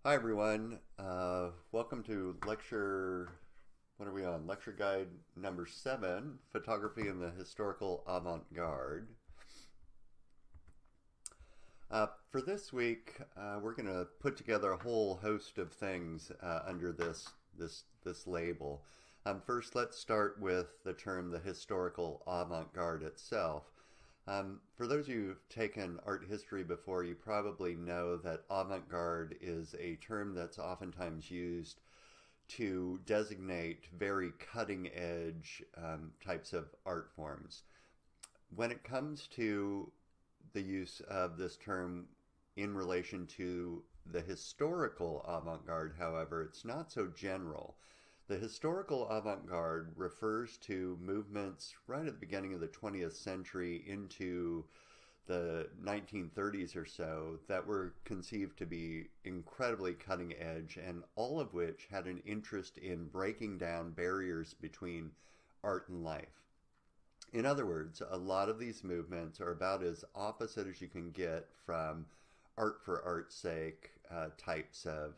Hi everyone. Welcome to what are we on? Lecture guide number 7, Photography in the Historical Avant Garde. For this week, we're going to put together a whole host of things under this label. First, let's start with the term the historical avant-garde itself. For those of you who've taken art history before, you probably know that avant-garde is a term that's oftentimes used to designate very cutting-edge types of art forms. When it comes to the use of this term in relation to the historical avant-garde, however, it's not so general. The historical avant-garde refers to movements right at the beginning of the 20th century into the 1930s or so that were conceived to be incredibly cutting edge, and all of which had an interest in breaking down barriers between art and life. In other words, a lot of these movements are about as opposite as you can get from art for art's sake types of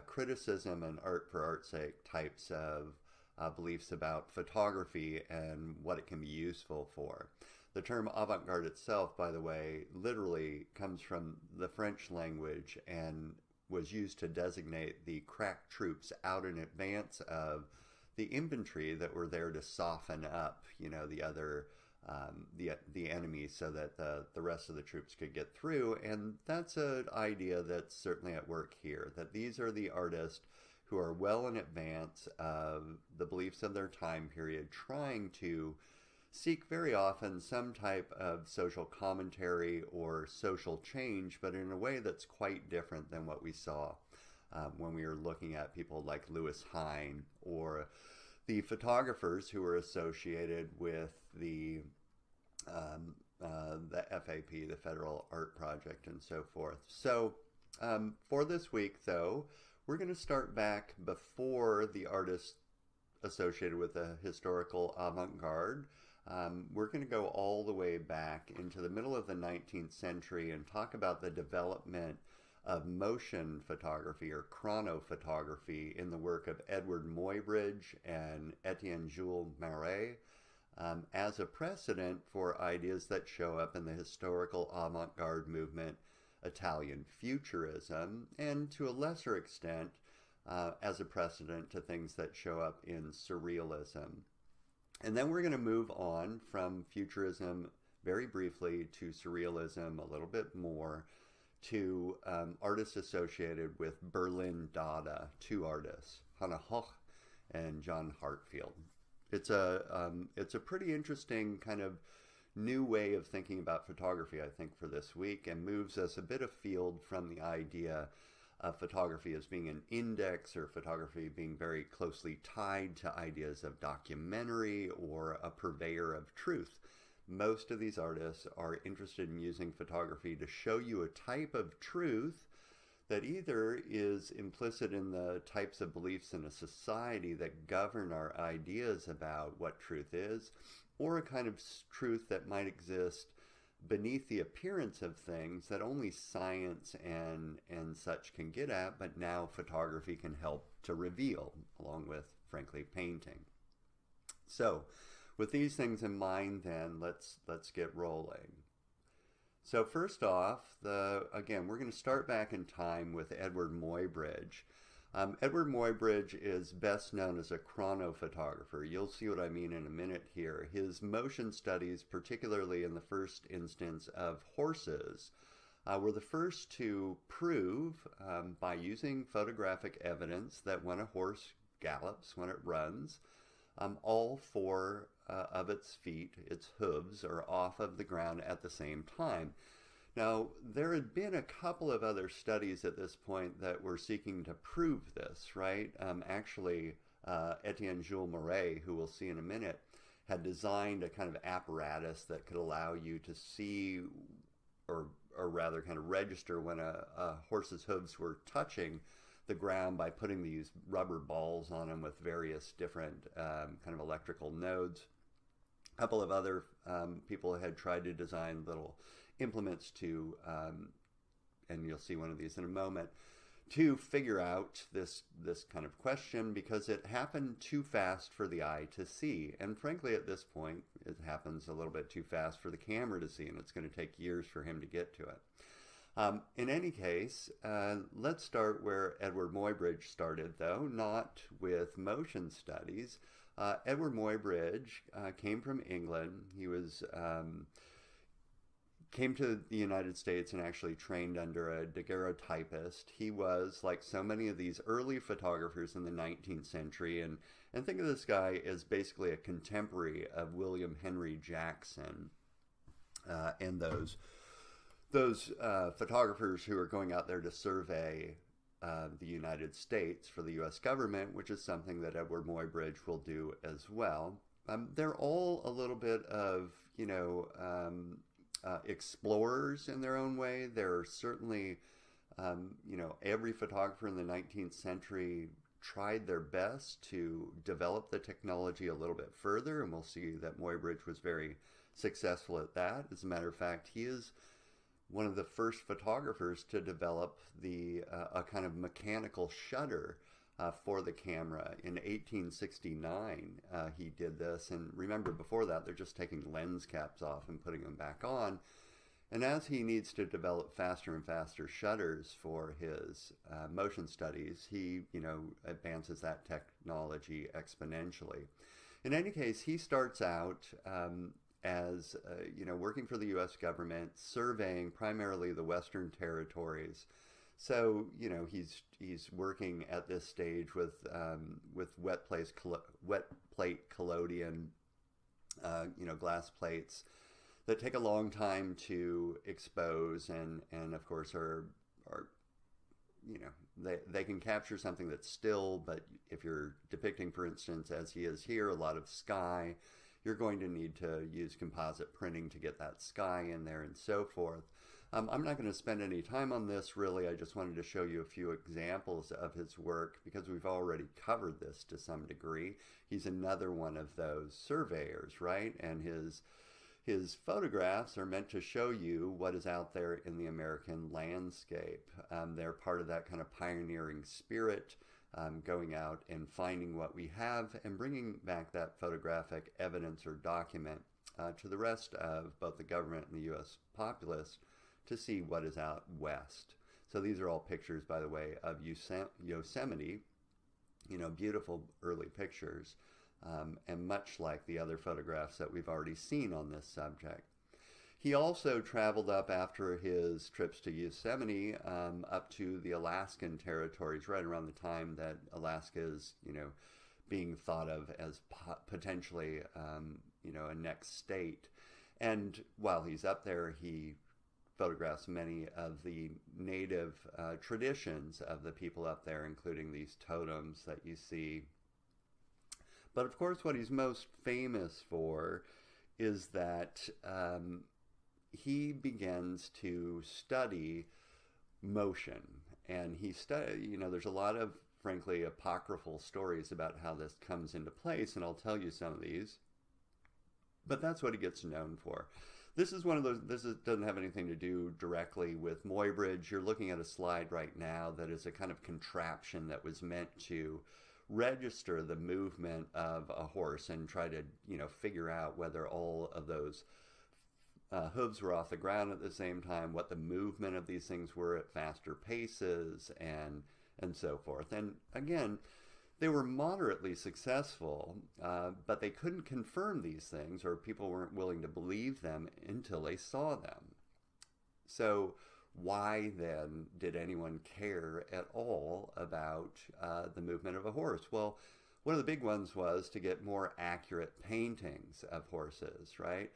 criticism and art for art's sake types of beliefs about photography and what it can be useful for. The term avant-garde itself, by the way, literally comes from the French language and was used to designate the crack troops out in advance of the infantry that were there to soften up, the other the enemy, so that the rest of the troops could get through. And that's an idea that's certainly at work here, that these are the artists who are well in advance of the beliefs of their time period, trying to seek very often some type of social commentary or social change, but in a way that's quite different than what we saw when we were looking at people like Louis Hine or the photographers who were associated with the FAP, the Federal Art Project, and so forth. So for this week, though, we're going to start back before the artists associated with the historical avant-garde. We're going to go all the way back into the middle of the 19th century and talk about the development of motion photography or chronophotography in the work of Edward Muybridge and Etienne Jules Maar as a precedent for ideas that show up in the historical avant-garde movement, Italian futurism, and to a lesser extent as a precedent to things that show up in surrealism. And then we're going to move on from futurism very briefly to surrealism a little bit more, to artists associated with Berlin Dada, two artists, Hannah Hoch and John Hartfield. It's a pretty interesting kind of new way of thinking about photography, I think, for this week, and moves us a bit afield from the idea of photography as being an index or photography being very closely tied to ideas of documentary or a purveyor of truth. Most of these artists are interested in using photography to show you a type of truth that either is implicit in the types of beliefs in a society that govern our ideas about what truth is, or a kind of truth that might exist beneath the appearance of things that only science and such can get at, but now photography can help to reveal, along with, frankly, painting. So, with these things in mind, then, let's get rolling. So first off, again, we're going to start back in time with Edward Muybridge. Edward Muybridge is best known as a chronophotographer. You'll see what I mean in a minute here. His motion studies, particularly in the first instance of horses, were the first to prove by using photographic evidence that when a horse gallops, when it runs, all four of its feet, its hooves, are off of the ground at the same time. Now, there had been a couple of other studies at this point that were seeking to prove this, right? Actually, Etienne Jules Maar, who we'll see in a minute, had designed a kind of apparatus that could allow you to see, or rather kind of register when a horse's hooves were touching the ground by putting these rubber balls on them with various different kind of electrical nodes. A couple of other people had tried to design little implements to, and you'll see one of these in a moment, to figure out this kind of question, because it happened too fast for the eye to see. And frankly, at this point, it happens a little bit too fast for the camera to see, and it's going to take years for him to get to it. In any case, let's start where Edward Muybridge started, though, not with motion studies. Edward Muybridge came from England. He was came to the United States and actually trained under a daguerreotypist. He was, like so many of these early photographers in the 19th century, and think of this guy as basically a contemporary of William Henry Jackson and those photographers who are going out there to survey the United States for the U.S. government, which is something that Edward Muybridge will do as well. They're all a little bit of, explorers in their own way. There are certainly, every photographer in the 19th century tried their best to develop the technology a little bit further, and we'll see that Muybridge was very successful at that. As a matter of fact, he is one of the first photographers to develop a kind of mechanical shutter for the camera. In 1869, he did this, and remember, before that, they're just taking lens caps off and putting them back on. And as he needs to develop faster and faster shutters for his motion studies, he, advances that technology exponentially. In any case, he starts out as working for the U.S. government, surveying primarily the Western territories. So he's working at this stage with wet plate collodion, glass plates that take a long time to expose, and of course are they can capture something that's still, but if you're depicting, for instance, as he is here, a lot of sky, you're going to need to use composite printing to get that sky in there and so forth. I'm not going to spend any time on this, really. I just wanted to show you a few examples of his work because we've already covered this to some degree. He's another one of those surveyors, right? And his photographs are meant to show you what is out there in the American landscape. They're part of that kind of pioneering spirit, going out and finding what we have and bringing back that photographic evidence or document to the rest of both the government and the U.S. populace to see what is out west. So these are all pictures, by the way, of Yosemite, beautiful early pictures, and much like the other photographs that we've already seen on this subject. He also traveled up after his trips to Yosemite up to the Alaskan territories, right around the time that Alaska is, being thought of as potentially, a next state. And while he's up there, he photographs many of the native traditions of the people up there, including these totems that you see. But of course, what he's most famous for is that he begins to study motion. And there's a lot of, frankly, apocryphal stories about how this comes into place, and I'll tell you some of these. But that's what he gets known for. This is one of those, doesn't have anything to do directly with Muybridge. You're looking at a slide right now that is a kind of contraption that was meant to register the movement of a horse and try to, figure out whether all of those hooves were off the ground at the same time, what the movement of these things were at faster paces, and so forth. And again, they were moderately successful, but they couldn't confirm these things, or people weren't willing to believe them until they saw them. So why then did anyone care at all about the movement of a horse? Well, one of the big ones was to get more accurate paintings of horses, right?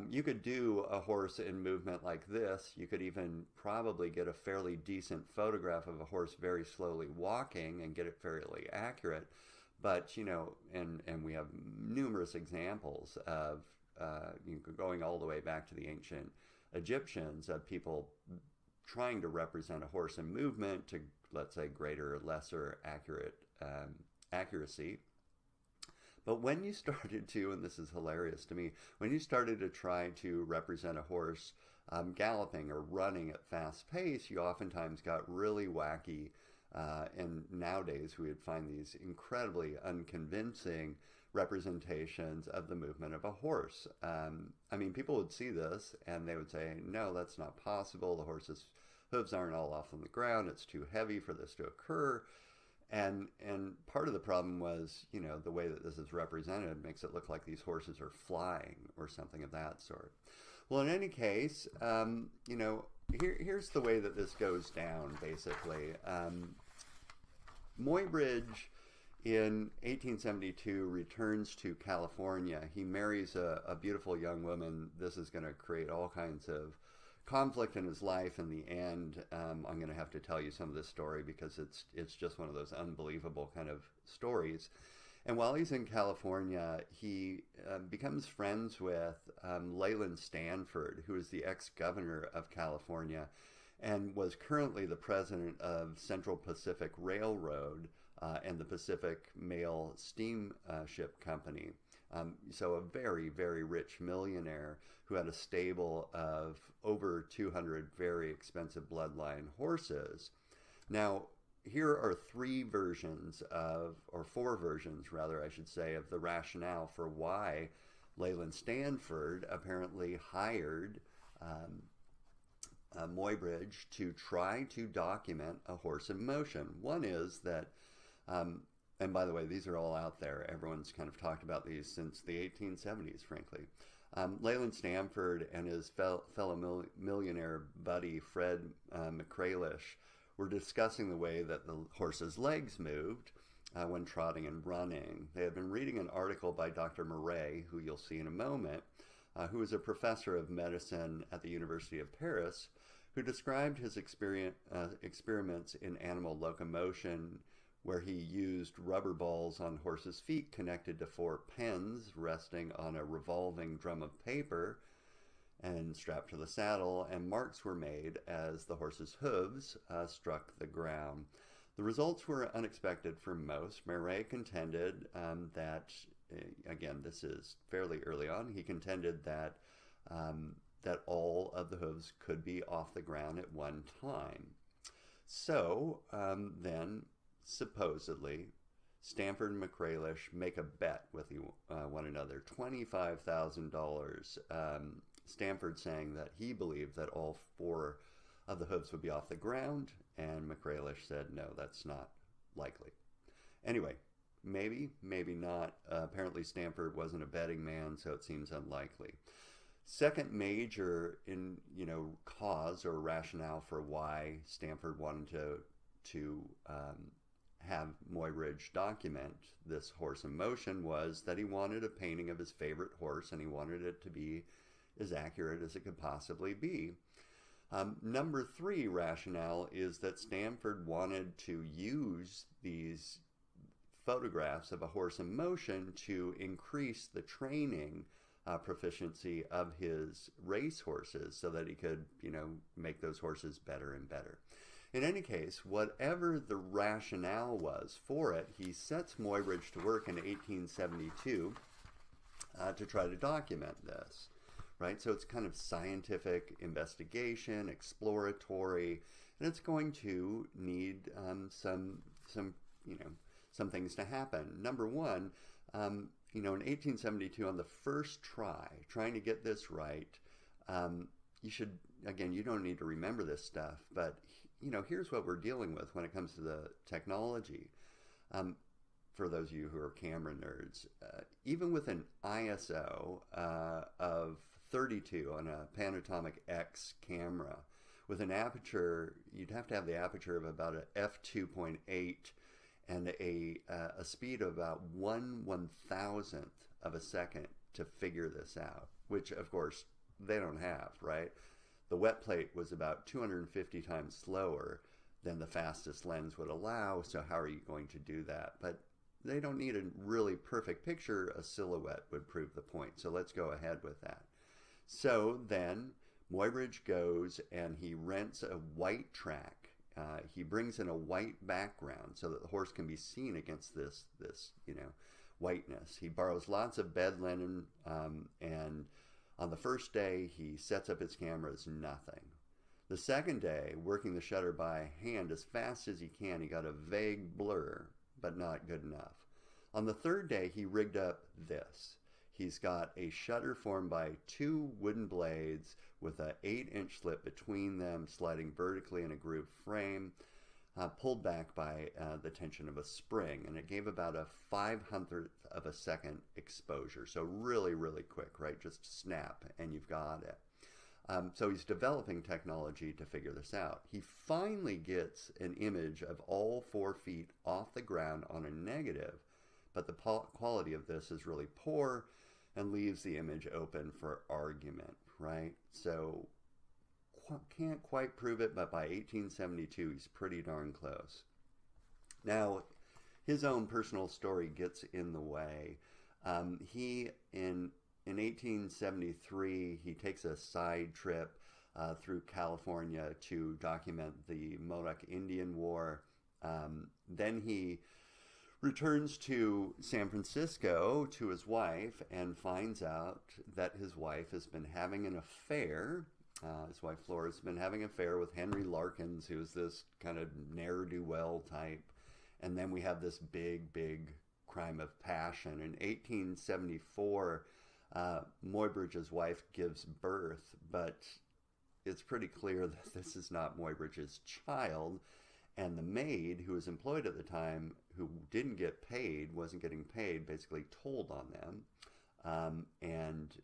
You could do a horse in movement like this. You could even probably get a fairly decent photograph of a horse very slowly walking and get it fairly accurate. But, and we have numerous examples of going all the way back to the ancient Egyptians of people trying to represent a horse in movement to, let's say, greater or lesser accuracy. But when you started to, and this is hilarious to me, when you started to try to represent a horse galloping or running at fast pace, you oftentimes got really wacky, and nowadays we would find these incredibly unconvincing representations of the movement of a horse. I mean, people would see this and they would say, no, that's not possible. The horse's hooves aren't all off on the ground. It's too heavy for this to occur. And part of the problem was, you know, the way that this is represented makes it look like these horses are flying or something of that sort. Well, in any case, you know, here's the way that this goes down, basically. Muybridge, in 1872, returns to California. He marries a beautiful young woman. This is going to create all kinds of conflict in his life. In the end, I'm going to have to tell you some of this story because it's just one of those unbelievable kind of stories. And while he's in California, he becomes friends with Leland Stanford, who is the ex-governor of California and was currently the president of Central Pacific Railroad and the Pacific Mail Steamship Company. So a very, very rich millionaire who had a stable of over 200 very expensive bloodline horses. Now, here are three versions of, or four versions rather, I should say, of the rationale for why Leland Stanford apparently hired Muybridge to try to document a horse in motion. One is that, and by the way, these are all out there. Everyone's kind of talked about these since the 1870s, frankly. Leland Stanford and his fellow millionaire buddy, Fred McCralish, were discussing the way that the horse's legs moved when trotting and running. They had been reading an article by Dr. Maar, who you'll see in a moment, who was a professor of medicine at the University of Paris, who described his experiments in animal locomotion, where he used rubber balls on horses' feet connected to four pens resting on a revolving drum of paper and strapped to the saddle, and marks were made as the horse's hooves struck the ground. The results were unexpected for most. Maar contended that, again, this is fairly early on, he contended that that all of the hooves could be off the ground at one time. So then, supposedly, Stanford and McCralish make a bet with one another, $25,000. Stanford saying that he believed that all four of the hooves would be off the ground, and McCralish said, no, that's not likely. Anyway, maybe, maybe not. Apparently Stanford wasn't a betting man, so it seems unlikely. Second major cause or rationale for why Stanford wanted to have Muybridge document this horse in motion was that he wanted a painting of his favorite horse, and he wanted it to be as accurate as it could possibly be. Number three rationale is that Stanford wanted to use these photographs of a horse in motion to increase the training proficiency of his race horses so that he could, make those horses better and better. In any case, whatever the rationale was for it, he sets Muybridge to work in 1872 to try to document this, right? So it's kind of scientific investigation, exploratory, and it's going to need some things to happen. Number one, in 1872, on the first try, trying to get this right, you should, again, you don't need to remember this stuff, but, here's what we're dealing with when it comes to the technology. For those of you who are camera nerds, even with an ISO of 32 on a Panatomic X camera, with an aperture, you'd have to have the aperture of about a f2.8 and a speed of about 1/1000th of a second to figure this out, which of course they don't have, right? The wet plate was about 250 times slower than the fastest lens would allow, so how are you going to do that? But they don't need a really perfect picture. A silhouette would prove the point, so let's go ahead with that. So then Muybridge goes and he rents a white track. He brings in a white background so that the horse can be seen against this whiteness. He borrows lots of bed linen and On the first day, he sets up his cameras, nothing. The second day, working the shutter by hand as fast as he can, he got a vague blur, but not good enough. On the third day, he rigged up this. He's got a shutter formed by two wooden blades with an 8-inch slit between them, sliding vertically in a grooved frame, pulled back by the tension of a spring. And it gave about a 500th of a second exposure. So really, really quick, right? Just snap and you've got it. So he's developing technology to figure this out. He finally gets an image of all 4 feet off the ground on a negative, but the quality of this is really poor and leaves the image open for argument, right? So can't quite prove it, but by 1872, he's pretty darn close. Now, his own personal story gets in the way. In 1873, he takes a side trip through California to document the Modoc Indian War. Then he returns to San Francisco to his wife and finds out that his wife has been having an affair. His wife Flora's been having an affair with Henry Larkins, who's this kind of ne'er-do-well type. And then we have this big, big crime of passion. In 1874, Muybridge's wife gives birth, but it's pretty clear that this is not Muybridge's child. And the maid, who was employed at the time, who didn't get paid, wasn't getting paid, basically told on them. And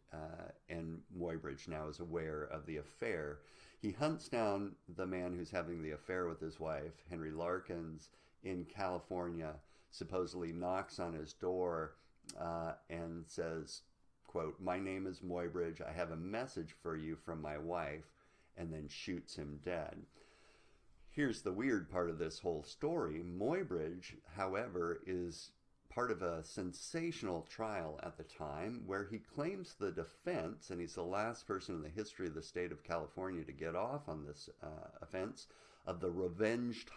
Muybridge now is aware of the affair. He hunts down the man who's having the affair with his wife, Henry Larkins, in California, supposedly knocks on his door and says, quote, "My name is Muybridge. I have a message for you from my wife," and then shoots him dead. Here's the weird part of this whole story. Muybridge, however, is part of a sensational trial at the time where he claims the defense, and he's the last person in the history of the state of California to get off on this offense, of the revenged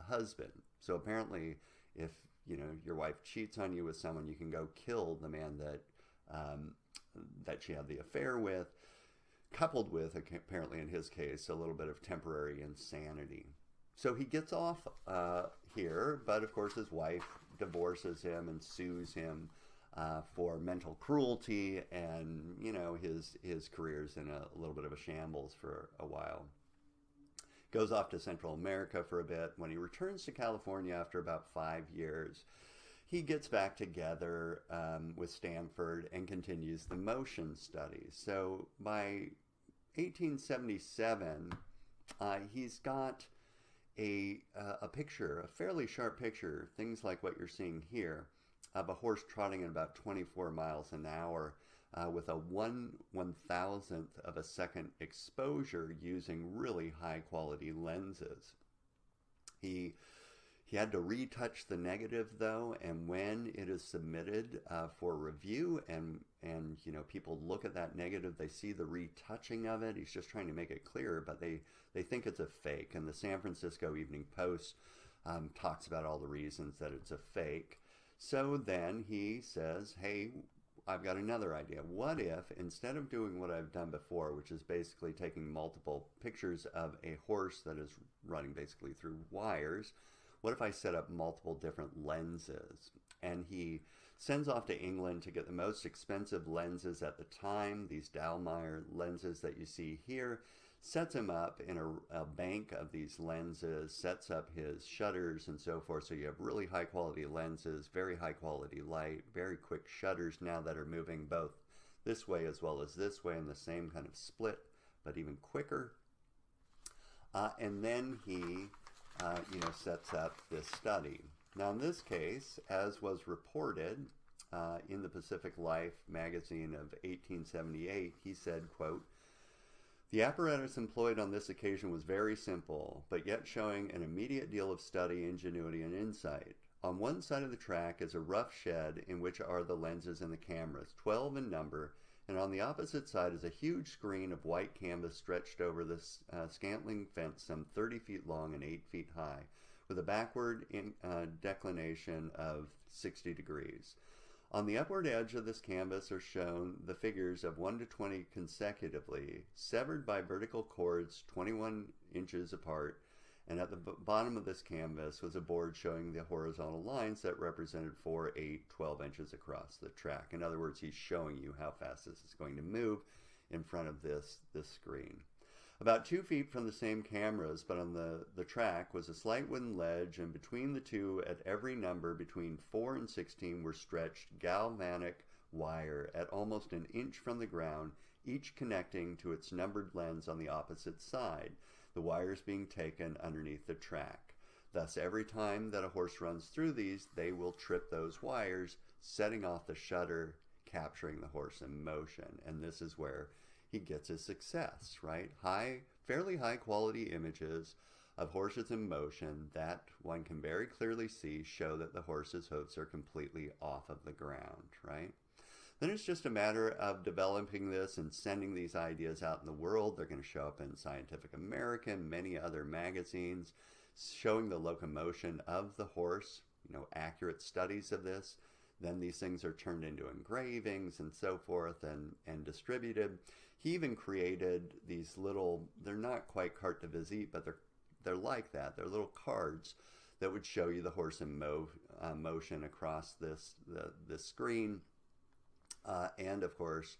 husband. So apparently, if your wife cheats on you with someone, you can go kill the man that she had the affair with, coupled with, apparently in his case, a little bit of temporary insanity. So he gets off here, but of course his wife divorces him and sues him for mental cruelty, and his career's in a little bit of a shambles for a while. Goes off to Central America for a bit. When he returns to California after about 5 years, he gets back together with Stanford and continues the motion studies. So by 1877, he's got a picture, a fairly sharp picture, things like what you're seeing here, of a horse trotting at about 24 miles an hour with a 1/1000th of a second exposure using really high quality lenses. He had to retouch the negative though, and when it is submitted for review and people look at that negative, they see the retouching of it. He's just trying to make it clearer, but they think it's a fake. And the San Francisco Evening Post talks about all the reasons that it's a fake. So then he says, hey, I've got another idea. What if, instead of doing what I've done before, which is basically taking multiple pictures of a horse that is running basically through wires, what if I set up multiple different lenses? And he sends off to England to get the most expensive lenses at the time, these Dallmeyer lenses that you see here, sets him up in a bank of these lenses, sets up his shutters and so forth. So you have really high quality lenses, very high quality light, very quick shutters now that are moving both this way as well as this way in the same kind of split, but even quicker. And then he sets up this study. Now in this case, as was reported in the Pacific Life magazine of 1878, he said, quote, "The apparatus employed on this occasion was very simple, but yet showing an immediate deal of study, ingenuity, and insight. On one side of the track is a rough shed in which are the lenses and the cameras, 12 in number, and on the opposite side is a huge screen of white canvas stretched over this scantling fence some 30 feet long and 8 feet high, with a backward declination of 60 degrees. On the upward edge of this canvas are shown the figures of 1 to 20 consecutively, severed by vertical chords 21 inches apart, and at the bottom of this canvas was a board showing the horizontal lines that represented 4, 8, 12 inches across the track. In other words, he's showing you how fast this is going to move in front of this screen. About 2 feet from the same cameras, but on the track, was a slight wooden ledge, and between the two, at every number between 4 and 16, were stretched galvanic wire at almost an inch from the ground, each connecting to its numbered lens on the opposite side, the wires being taken underneath the track. Thus, every time that a horse runs through these, they will trip those wires, setting off the shutter, capturing the horse in motion. And this is where he gets his success, right? Fairly high quality images of horses in motion that one can very clearly see show that the horse's hooves are completely off of the ground, right? Then it's just a matter of developing this and sending these ideas out in the world. They're going to show up in Scientific American, many other magazines, showing the locomotion of the horse, accurate studies of this. Then these things are turned into engravings and so forth and distributed. He even created these little, they're not quite carte de visite, but they're like that. They're little cards that would show you the horse in motion across this screen. And of course,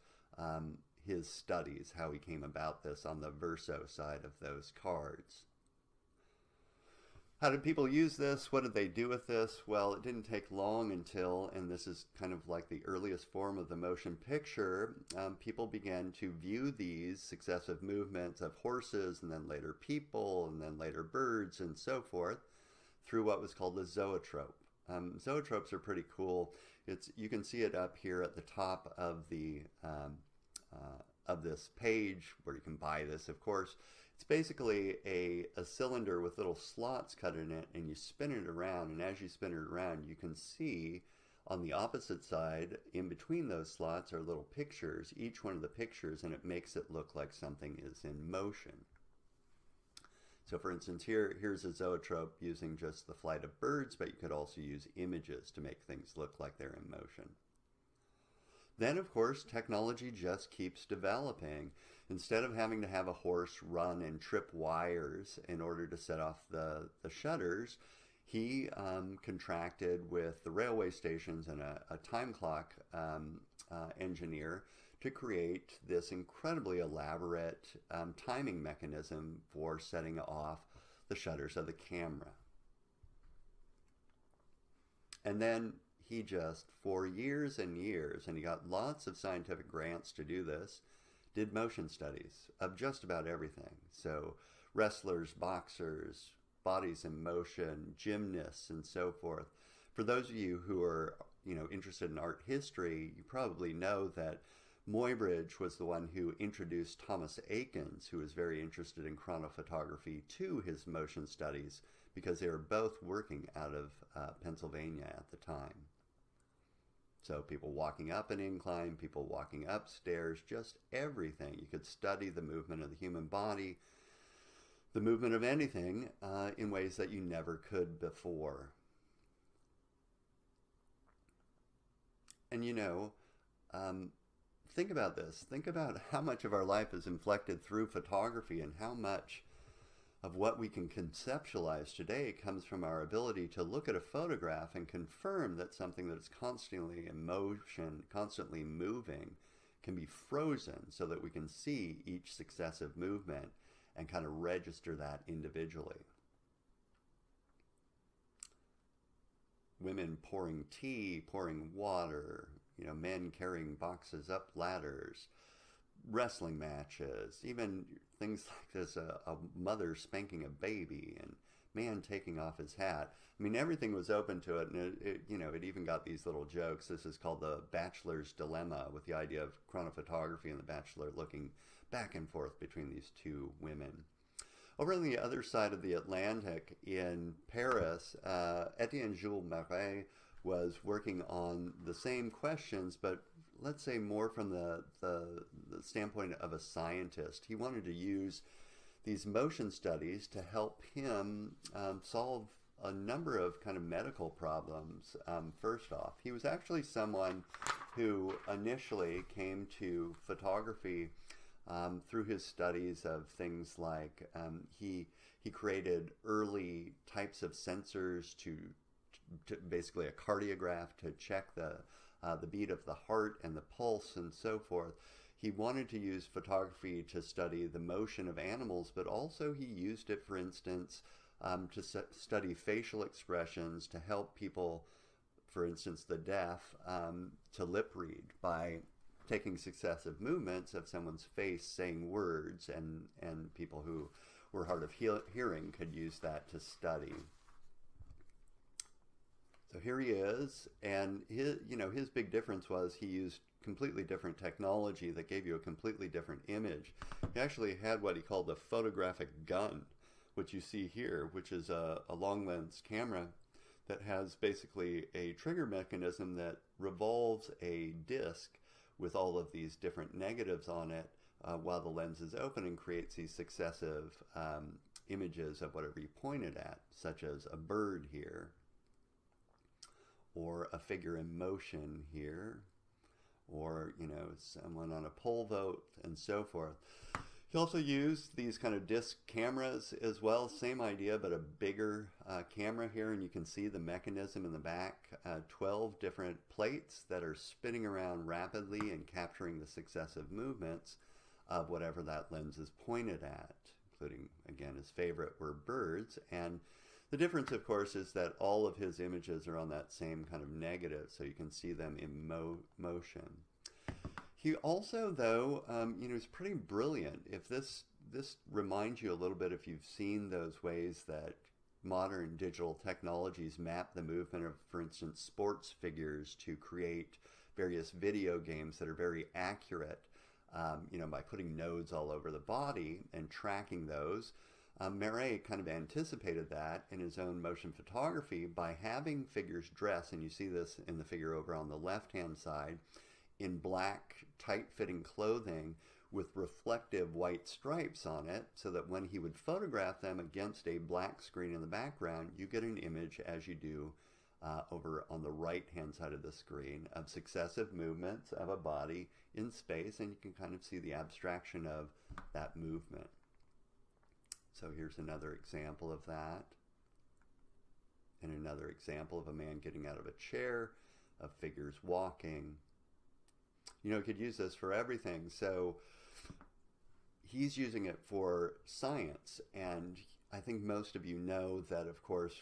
his studies, how he came about this on the verso side of those cards. How did people use this? What did they do with this? Well, it didn't take long until, and this is kind of like the earliest form of the motion picture, people began to view these successive movements of horses and then later people and then later birds and so forth through what was called the zoetrope. Zoetropes are pretty cool. You can see it up here at the top of this page where you can buy this, of course. It's basically a cylinder with little slots cut in it, and you spin it around, and as you spin it around, you can see on the opposite side, in between those slots, are little pictures, each one of the pictures, and it makes it look like something is in motion. So for instance, here's a zoetrope using just the flight of birds, but you could also use images to make things look like they're in motion. Then, of course, technology just keeps developing. Instead of having to have a horse run and trip wires in order to set off the shutters, he contracted with the railway stations and a time clock engineer to create this incredibly elaborate timing mechanism for setting off the shutters of the camera. And then he just, for years and years, and he got lots of scientific grants to do this, did motion studies of just about everything. So wrestlers, boxers, bodies in motion, gymnasts, and so forth. For those of you who are interested in art history, you probably know that Muybridge was the one who introduced Thomas Eakins, who was very interested in chronophotography, to his motion studies because they were both working out of Pennsylvania at the time. So people walking up an incline, people walking upstairs, just everything. You could study the movement of the human body, the movement of anything in ways that you never could before. And think about this. Think about how much of our life is inflected through photography and how much of what we can conceptualize today comes from our ability to look at a photograph and confirm that something that is constantly in motion, constantly moving, can be frozen so that we can see each successive movement and kind of register that individually. Women pouring tea, pouring water, men carrying boxes up ladders, wrestling matches, even things like this, a mother spanking a baby and man taking off his hat. I mean, everything was open to it, and it even got these little jokes. This is called the Bachelor's Dilemma, with the idea of chronophotography and the bachelor looking back and forth between these two women. Over on the other side of the Atlantic in Paris, Etienne Jules Marais was working on the same questions, but let's say more from the standpoint of a scientist. He wanted to use these motion studies to help him solve a number of kind of medical problems. First off, he was actually someone who initially came to photography through his studies of things like he created early types of sensors to basically a cardiograph to check the beat of the heart and the pulse and so forth. He wanted to use photography to study the motion of animals, but also he used it, for instance, to study facial expressions to help people, for instance, the deaf, to lip read by taking successive movements of someone's face saying words, and people who were hard of hearing could use that to study. So here he is, and his big difference was he used completely different technology that gave you a completely different image. He actually had what he called a photographic gun, which you see here, which is a long lens camera that has basically a trigger mechanism that revolves a disc with all of these different negatives on it while the lens is open, and creates these successive images of whatever you pointed at, such as a bird here, or a figure in motion here, or, someone on a pole vault, and so forth. He also used these kind of disc cameras as well, same idea, but a bigger camera here, and you can see the mechanism in the back, 12 different plates that are spinning around rapidly and capturing the successive movements of whatever that lens is pointed at, including, again, his favorite were birds. And the difference, of course, is that all of his images are on that same kind of negative, so you can see them in motion. He also, though, is pretty brilliant. If this reminds you a little bit, if you've seen those ways that modern digital technologies map the movement of, for instance, sports figures to create various video games that are very accurate, by putting nodes all over the body and tracking those. Maar kind of anticipated that in his own motion photography by having figures dress, and you see this in the figure over on the left-hand side, in black, tight-fitting clothing with reflective white stripes on it, so that when he would photograph them against a black screen in the background, you get an image, as you do over on the right-hand side of the screen, of successive movements of a body in space, and you can kind of see the abstraction of that movement. So here's another example of that, and another example of a man getting out of a chair, of figures walking. You could use this for everything. So he's using it for science, and I think most of you know that, of course,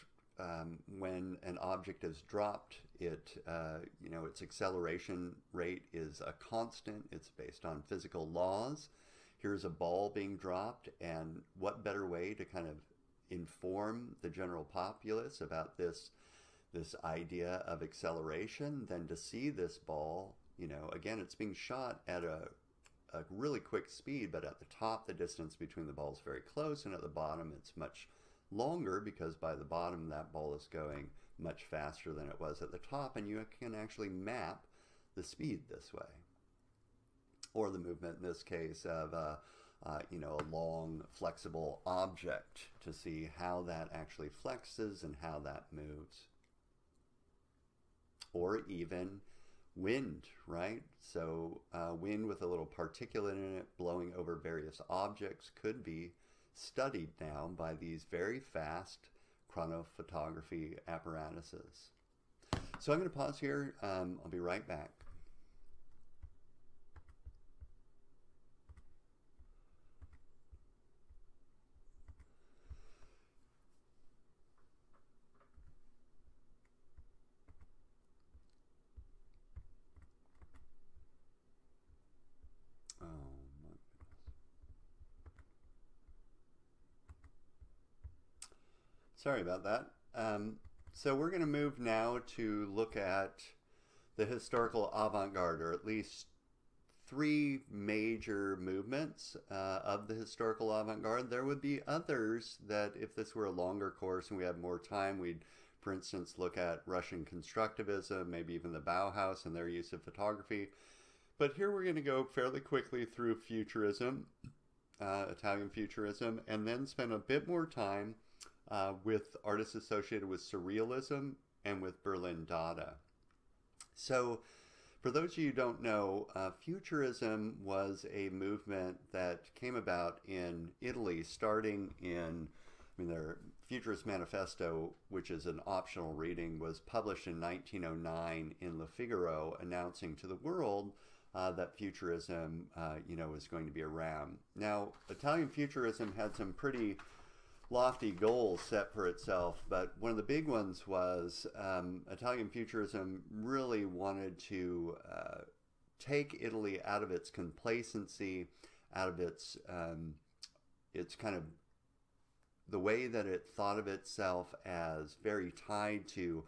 when an object is dropped, its acceleration rate is a constant. It's based on physical laws. Here's a ball being dropped, and what better way to kind of inform the general populace about this idea of acceleration than to see this ball. Again, it's being shot at a really quick speed, but at the top the distance between the balls is very close, and at the bottom it's much longer, because by the bottom that ball is going much faster than it was at the top, and you can actually map the speed this way. Or the movement in this case of a long flexible object, to see how that actually flexes and how that moves. Or even wind, right? So wind with a little particulate in it blowing over various objects could be studied now by these very fast chronophotography apparatuses. So I'm going to pause here. I'll be right back. Sorry about that. So we're going to move now to look at the historical avant-garde, or at least three major movements of the historical avant-garde. There would be others that, if this were a longer course and we had more time, we'd, for instance, look at Russian constructivism, maybe even the Bauhaus and their use of photography. But here we're going to go fairly quickly through Futurism, Italian Futurism, and then spend a bit more time with artists associated with Surrealism and with Berlin Dada. So, for those of you who don't know, Futurism was a movement that came about in Italy starting in, their Futurist Manifesto, which is an optional reading, was published in 1909 in Le Figaro, announcing to the world that Futurism, was going to be around. Now, Italian Futurism had some pretty lofty goals set for itself, but one of the big ones was Italian Futurism really wanted to take Italy out of its complacency, out of its kind of the way that it thought of itself as very tied to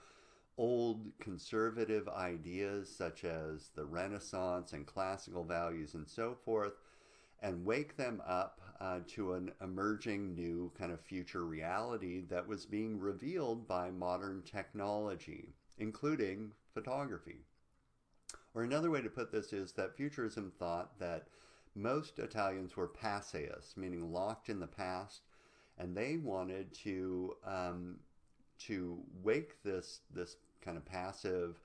old conservative ideas such as the Renaissance and classical values and so forth, and wake them up to an emerging new kind of future reality that was being revealed by modern technology, including photography. Or another way to put this is that Futurism thought that most Italians were passeists, meaning locked in the past, and they wanted to wake this kind of passive,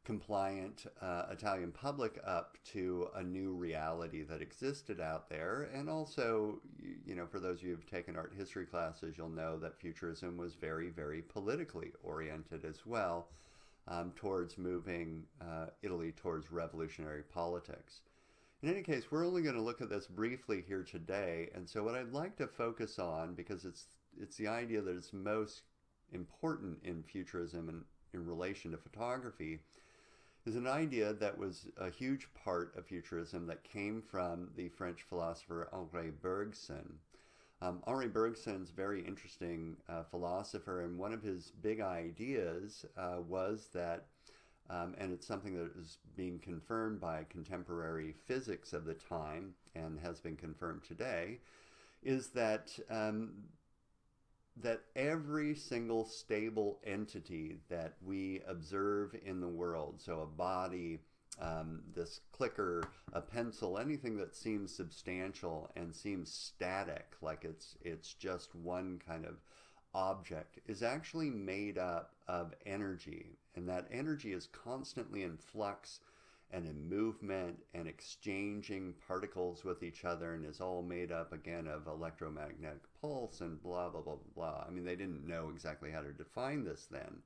compliant Italian public up to a new reality that existed out there. And also, for those of you who've taken art history classes, you'll know that Futurism was very, very politically oriented as well, towards moving Italy towards revolutionary politics. In any case, we're only going to look at this briefly here today, and so what I'd like to focus on, because it's the idea that is most important in Futurism and in relation to photography, is an idea that was a huge part of Futurism that came from the French philosopher Henri Bergson. Henri Bergson's a very interesting philosopher, and one of his big ideas was that, and it's something that is being confirmed by contemporary physics of the time and has been confirmed today, is that that every single stable entity that we observe in the world, so a body, this clicker, a pencil, anything that seems substantial and seems static, like it's just one kind of object, is actually made up of energy, and that energy is constantly in flux and in movement and exchanging particles with each other, and is all made up again of electromagnetic pulse and blah blah blah blah. They didn't know exactly how to define this then,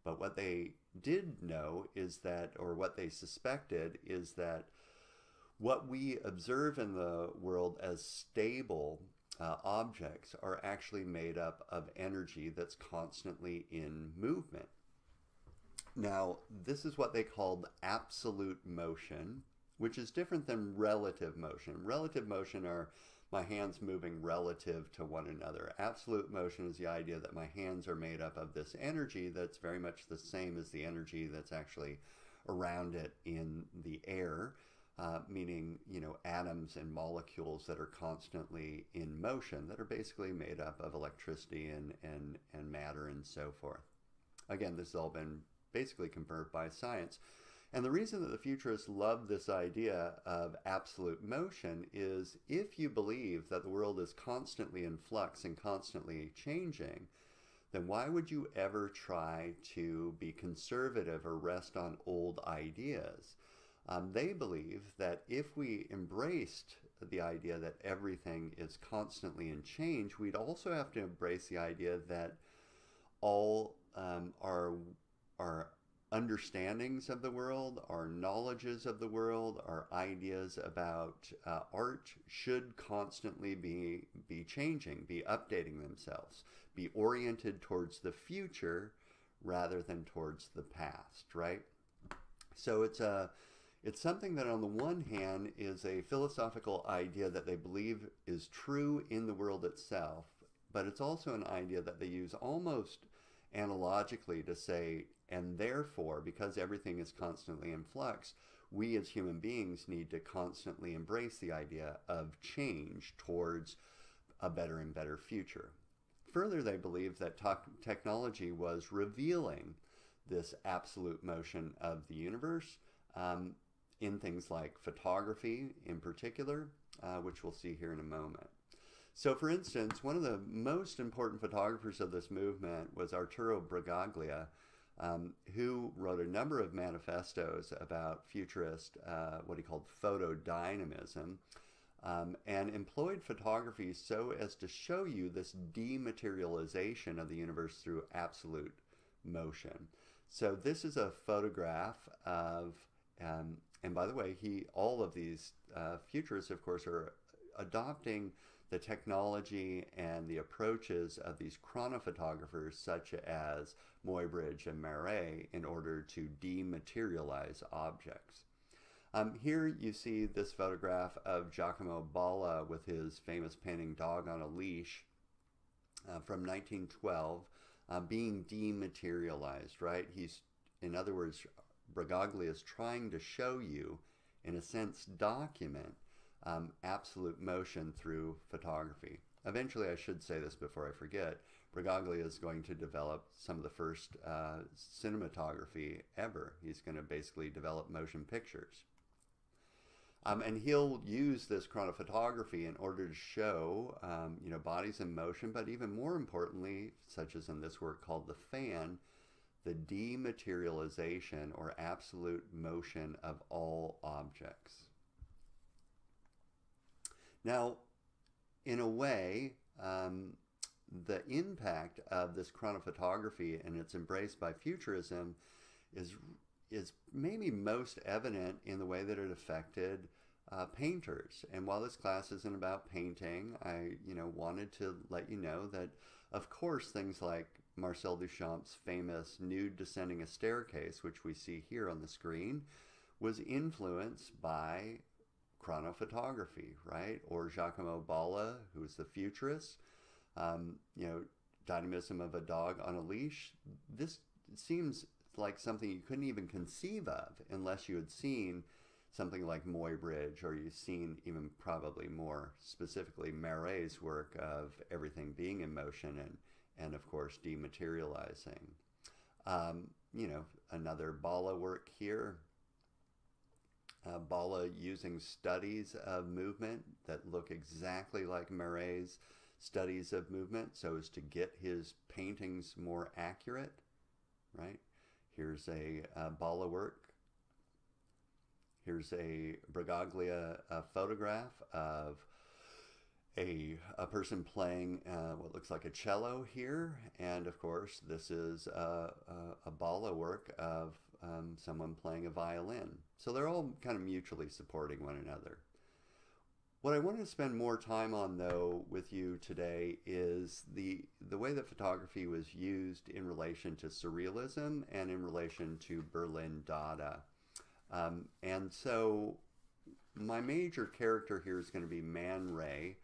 but what they did know is that, or what they suspected, is that what we observe in the world as stable objects are actually made up of energy that's constantly in movement. Now, this is what they called absolute motion, which is different than relative motion. Relative motion are my hands moving relative to one another. Absolute motion is the idea that my hands are made up of this energy that's very much the same as the energy that's actually around it in the air. Meaning, atoms and molecules that are constantly in motion, that are basically made up of electricity and matter and so forth. Again, this has all been basically confirmed by science. And the reason that the futurists love this idea of absolute motion is, if you believe that the world is constantly in flux and constantly changing, then why would you ever try to be conservative or rest on old ideas? They believe that if we embraced the idea that everything is constantly in change, we'd also have to embrace the idea that all our understandings of the world, our knowledges of the world, our ideas about art should constantly be changing, be updating themselves, be oriented towards the future rather than towards the past, right? So it's something that on the one hand is a philosophical idea that they believe is true in the world itself, but it's also an idea that they use almost analogically to say, and therefore, because everything is constantly in flux, we as human beings need to constantly embrace the idea of change towards a better and better future. Further, they believe that technology was revealing this absolute motion of the universe in things like photography in particular, which we'll see here in a moment. So, for instance, one of the most important photographers of this movement was Arturo Bragaglia, who wrote a number of manifestos about futurist, what he called photodynamism, and employed photography so as to show you this dematerialization of the universe through absolute motion. So this is a photograph of, and by the way, all of these futurists, of course, are adopting the technology and the approaches of these chronophotographers such as Muybridge and Maar in order to dematerialize objects. Here you see this photograph of Giacomo Balla with his famous painting Dog on a Leash from 1912 being dematerialized, right? In other words, Bragaglia is trying to show you, in a sense, document absolute motion through photography. Eventually, I should say this before I forget, Bragaglia is going to develop some of the first cinematography ever. He's going to basically develop motion pictures. And he'll use this chronophotography in order to show, bodies in motion, but even more importantly, such as in this work called The Fan, the dematerialization or absolute motion of all objects. Now, in a way, the impact of this chronophotography and its embrace by futurism is maybe most evident in the way that it affected painters. And while this class isn't about painting, I wanted to let you know that, of course, things like Marcel Duchamp's famous Nude Descending a Staircase, which we see here on the screen, was influenced by chronophotography, right? Or Giacomo Balla, who's the futurist, dynamism of a dog on a leash. This seems like something you couldn't even conceive of unless you had seen something like Muybridge, or you've seen even probably more specifically Maret's work of everything being in motion and of course dematerializing. Another Balla work here. Balla using studies of movement that look exactly like Maret's studies of movement so as to get his paintings more accurate, right? Here's a Balla work. Here's a Bragaglia photograph of a person playing what looks like a cello here. And of course, this is a Balla work of someone playing a violin. So they're all kind of mutually supporting one another. What I want to spend more time on, though, with you today is the way that photography was used in relation to Surrealism and in relation to Berlin Dada. And so my major character here is going to be Man Ray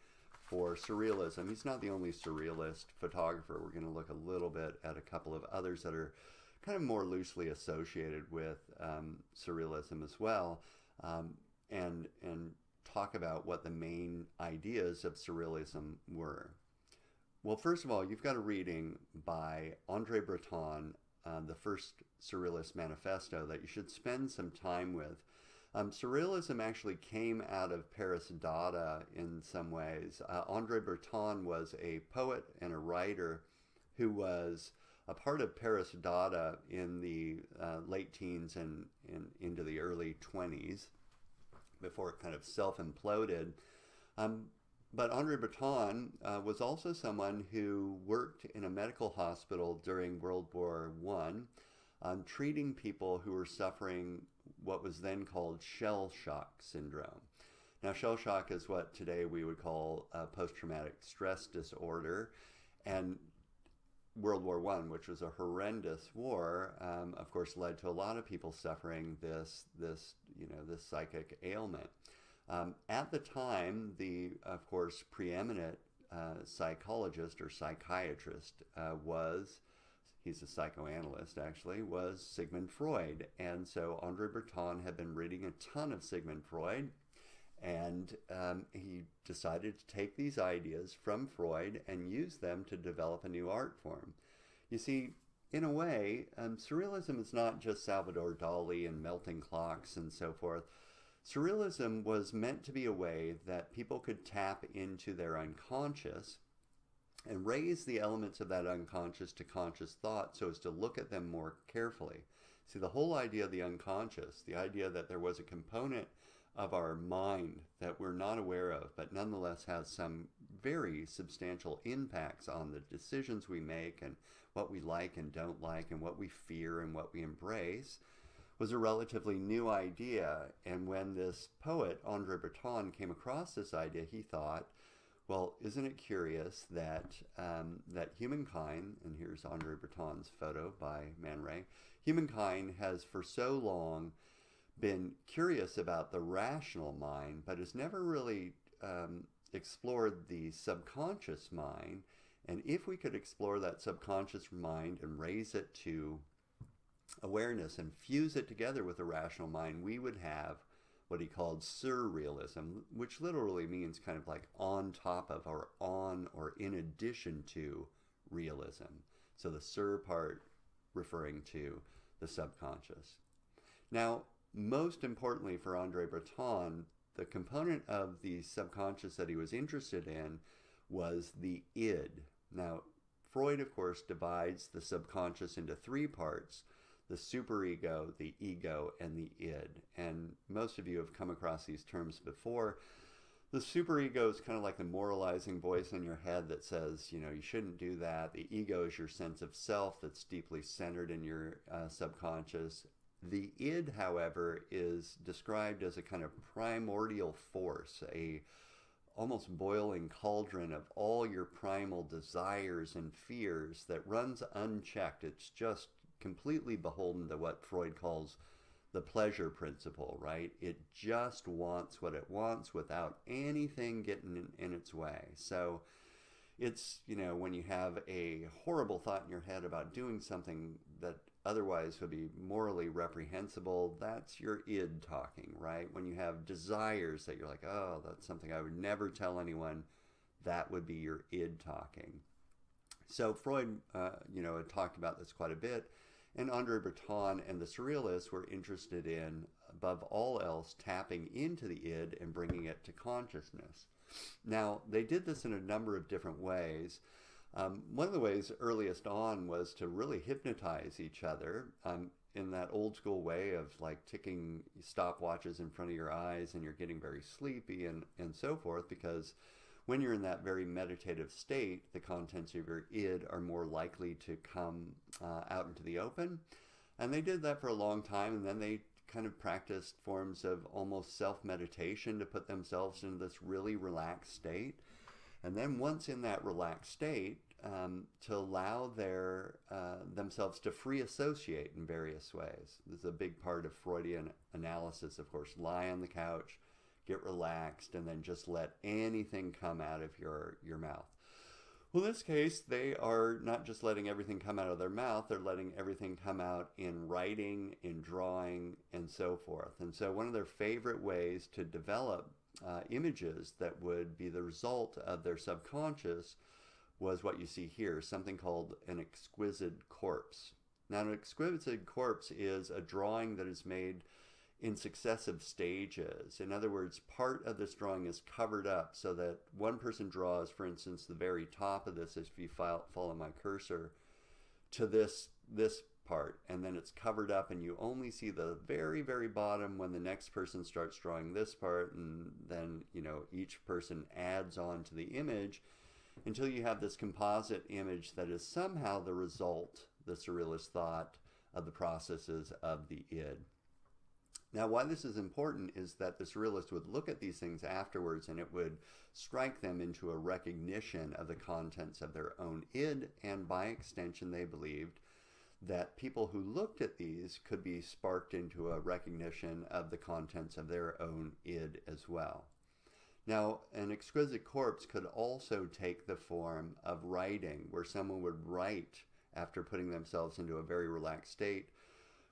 for Surrealism. He's not the only Surrealist photographer. We're going to look a little bit at a couple of others that are kind of more loosely associated with Surrealism as well, and talk about what the main ideas of Surrealism were. Well, first of all, you've got a reading by André Breton, the first Surrealist manifesto, that you should spend some time with. Surrealism actually came out of Paris Dada in some ways. André Breton was a poet and a writer who was a part of Paris Dada in the late teens and into the early 20s before it kind of self-imploded. But André Breton was also someone who worked in a medical hospital during World War I, treating people who were suffering what was then called shell shock syndrome. Now, shell shock is what today we would call post-traumatic stress disorder. And World War I, which was a horrendous war, of course, led to a lot of people suffering this psychic ailment. At the time, the, of course, preeminent psychologist or psychiatrist he's a psychoanalyst actually, was Sigmund Freud. And so André Breton had been reading a ton of Sigmund Freud, and he decided to take these ideas from Freud and use them to develop a new art form. You see, in a way, Surrealism is not just Salvador Dali and melting clocks and so forth. Surrealism was meant to be a way that people could tap into their unconscious and raise the elements of that unconscious to conscious thought so as to look at them more carefully. See, the whole idea of the unconscious, the idea that there was a component of our mind that we're not aware of, but nonetheless has some very substantial impacts on the decisions we make and what we like and don't like and what we fear and what we embrace, was a relatively new idea. And when this poet, Andre Breton, came across this idea, he thought, well, isn't it curious that that humankind, and here's Andre Breton's photo by Man Ray, humankind has for so long been curious about the rational mind, but has never really explored the subconscious mind. And if we could explore that subconscious mind and raise it to awareness and fuse it together with the rational mind, we would have what he called surrealism, which literally means kind of like on top of or on or in addition to realism. So the sur part referring to the subconscious. Now, most importantly for Andre Breton, the component of the subconscious that he was interested in was the id. Now, Freud, of course, divides the subconscious into three parts: the superego, the ego, and the id. And most of you have come across these terms before. The superego is kind of like the moralizing voice in your head that says, you know, you shouldn't do that. The ego is your sense of self that's deeply centered in your subconscious. The id, however, is described as a kind of primordial force, a almost boiling cauldron of all your primal desires and fears that runs unchecked. It's just completely beholden to what Freud calls the pleasure principle, right? It just wants what it wants without anything getting in its way. So it's, you know, when you have a horrible thought in your head about doing something that otherwise would be morally reprehensible, that's your id talking, right? When you have desires that you're like, oh, that's something I would never tell anyone, that would be your id talking. So Freud, you know, had talked about this quite a bit, and Andre Breton and the Surrealists were interested in, above all else, tapping into the id and bringing it to consciousness. Now, they did this in a number of different ways. One of the ways earliest on was to really hypnotize each other in that old school way of like ticking stopwatches in front of your eyes and you're getting very sleepy and so forth, because when you're in that very meditative state, the contents of your id are more likely to come out into the open. And they did that for a long time, and then they kind of practiced forms of almost self-meditation to put themselves into this really relaxed state. And then once in that relaxed state, to allow themselves to free associate in various ways. This is a big part of Freudian analysis, of course. Lie on the couch, get relaxed, and then just let anything come out of your mouth. Well, in this case, they are not just letting everything come out of their mouth, they're letting everything come out in writing, in drawing, and so forth. And so one of their favorite ways to develop images that would be the result of their subconscious was what you see here, something called an exquisite corpse. Now, an exquisite corpse is a drawing that is made in successive stages. In other words, part of this drawing is covered up so that one person draws, for instance, the very top of this, if you follow my cursor, to this part, and then it's covered up and you only see the very, very bottom when the next person starts drawing this part, and then, you know, each person adds on to the image until you have this composite image that is somehow the result, the surrealist thought, of the processes of the id. Now, why this is important is that the surrealists would look at these things afterwards and it would strike them into a recognition of the contents of their own id, and by extension they believed that people who looked at these could be sparked into a recognition of the contents of their own id as well. Now, an exquisite corpse could also take the form of writing, where someone would write after putting themselves into a very relaxed state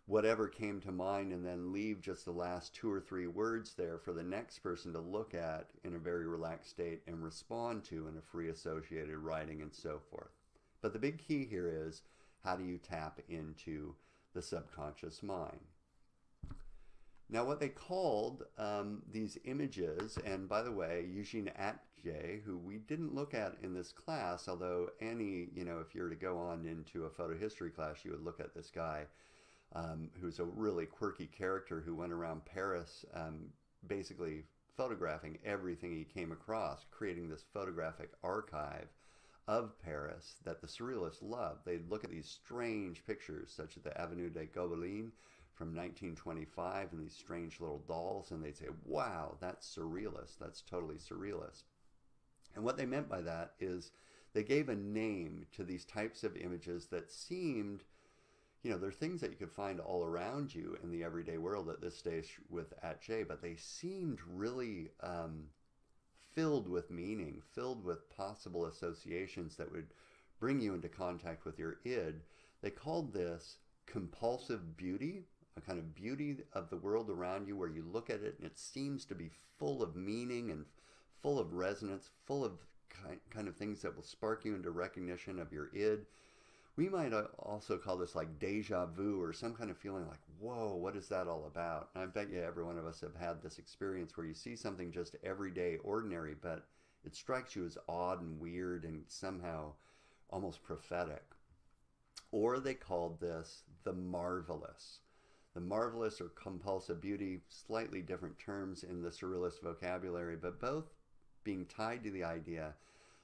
whatever came to mind, and then leave just the last 2 or 3 words there for the next person to look at in a very relaxed state and respond to in a free associated writing and so forth. But the big key here is, how do you tap into the subconscious mind? Now, what they called these images, and by the way, Eugene Atget, who we didn't look at in this class, although any, if you were to go on into a photo history class, you would look at this guy who's a really quirky character who went around Paris basically photographing everything he came across, creating this photographic archive of Paris that the surrealists loved. They'd look at these strange pictures, such as the Avenue des Gobelins from 1925, and these strange little dolls, and they'd say, wow, that's surrealist. That's totally surrealist. And what they meant by that is they gave a name to these types of images that seemed, they're things that you could find all around you in the everyday world at this stage with Atget, but they seemed really filled with meaning, filled with possible associations that would bring you into contact with your id. They called this compulsive beauty, a kind of beauty of the world around you where you look at it and it seems to be full of meaning and full of resonance, full of kind of things that will spark you into recognition of your id. We might also call this like deja vu, or some kind of feeling like, whoa, what is that all about? And I bet you every one of us have had this experience where you see something just everyday, ordinary, but it strikes you as odd and weird and somehow almost prophetic. Or they called this the marvelous. The marvelous or compulsive beauty, slightly different terms in the surrealist vocabulary, but both being tied to the idea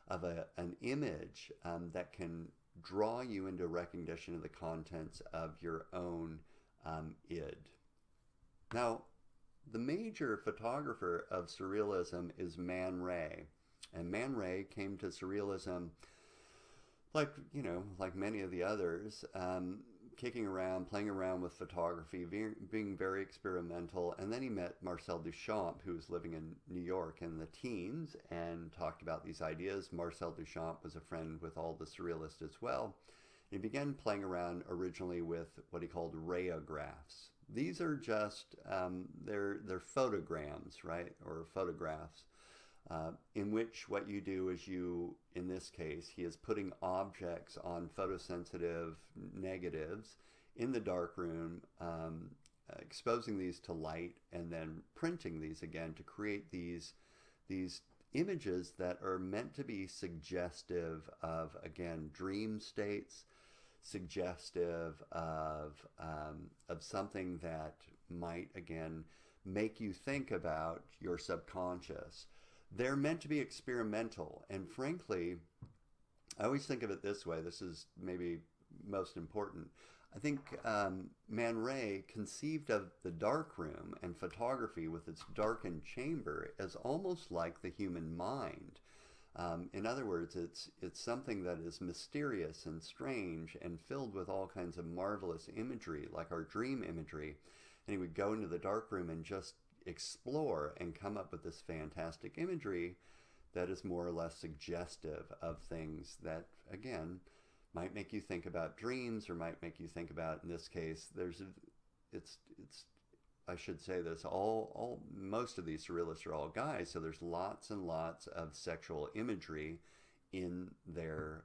of an image that can draw you into recognition of the contents of your own id. Now, the major photographer of surrealism is Man. And Man came to surrealism like many of the others, kicking around, playing around with photography, being very experimental. And then he met Marcel Duchamp, who was living in New York in the teens, and talked about these ideas. Marcel Duchamp was a friend with all the surrealists as well. He began playing around originally with what he called rayographs. These are just, they're photograms, right, or photographs, in which what you do is in this case, he is putting objects on photosensitive negatives in the darkroom, exposing these to light, and then printing these again to create these images that are meant to be suggestive of, again, dream states, suggestive of something that might, again, make you think about your subconscious. They're meant to be experimental, and frankly, I always think of it this way. This is maybe most important. I think Man conceived of the darkroom and photography with its darkened chamber as almost like the human mind. In other words, it's something that is mysterious and strange and filled with all kinds of marvelous imagery, like our dream imagery. And he would go into the darkroom and just explore and come up with this fantastic imagery that is more or less suggestive of things that, again, might make you think about dreams, or might make you think about, in this case, I should say this, most of these surrealists are all guys, so there's lots and lots of sexual imagery in their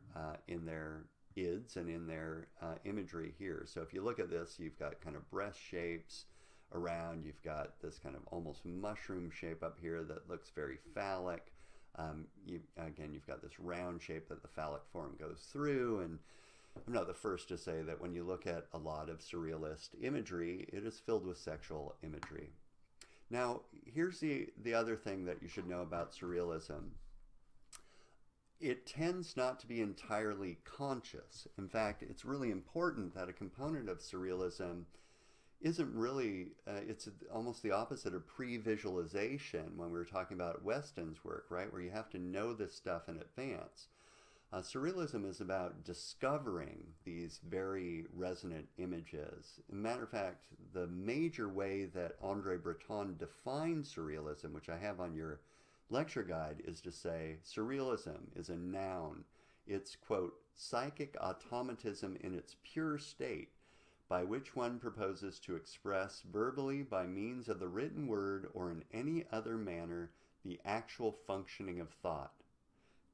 ids and in their imagery here. So if you look at this, you've got kind of breast shapes around, you've got this kind of almost mushroom shape up here that looks very phallic. You've got this round shape that the phallic form goes through, and I'm not the first to say that when you look at a lot of surrealist imagery, it is filled with sexual imagery. Now, here's the other thing that you should know about surrealism. It tends not to be entirely conscious. In fact, it's really important that a component of surrealism isn't really, it's almost the opposite of pre-visualization when we were talking about Weston's work, right, where you have to know this stuff in advance. Surrealism is about discovering these very resonant images. As a matter of fact, the major way that André Breton defines surrealism, which I have on your lecture guide, is to say surrealism is a noun. It's, quote, psychic automatism in its pure state, by which one proposes to express verbally by means of the written word or in any other manner the actual functioning of thought,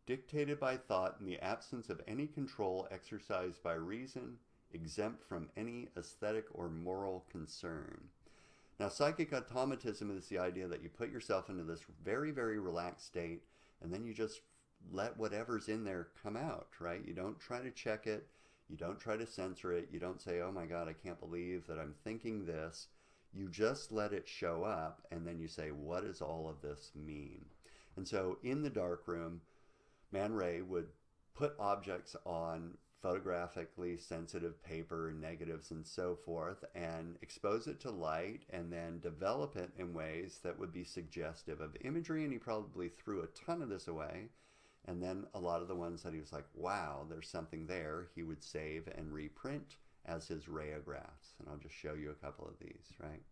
dictated by thought in the absence of any control exercised by reason, exempt from any aesthetic or moral concern. Now, psychic automatism is the idea that you put yourself into this very, very relaxed state, and then you just let whatever's in there come out, right? You don't try to check it. You don't try to censor it. You don't say, oh my God, I can't believe that I'm thinking this. You just let it show up, and then you say, what does all of this mean? And so in the darkroom, Man Ray would put objects on photographically sensitive paper, negatives and so forth, and expose it to light, and then develop it in ways that would be suggestive of imagery. And he probably threw a ton of this away. And then a lot of the ones that he was like, wow, there's something there, he would save and reprint as his rayographs. And I'll just show you a couple of these, right?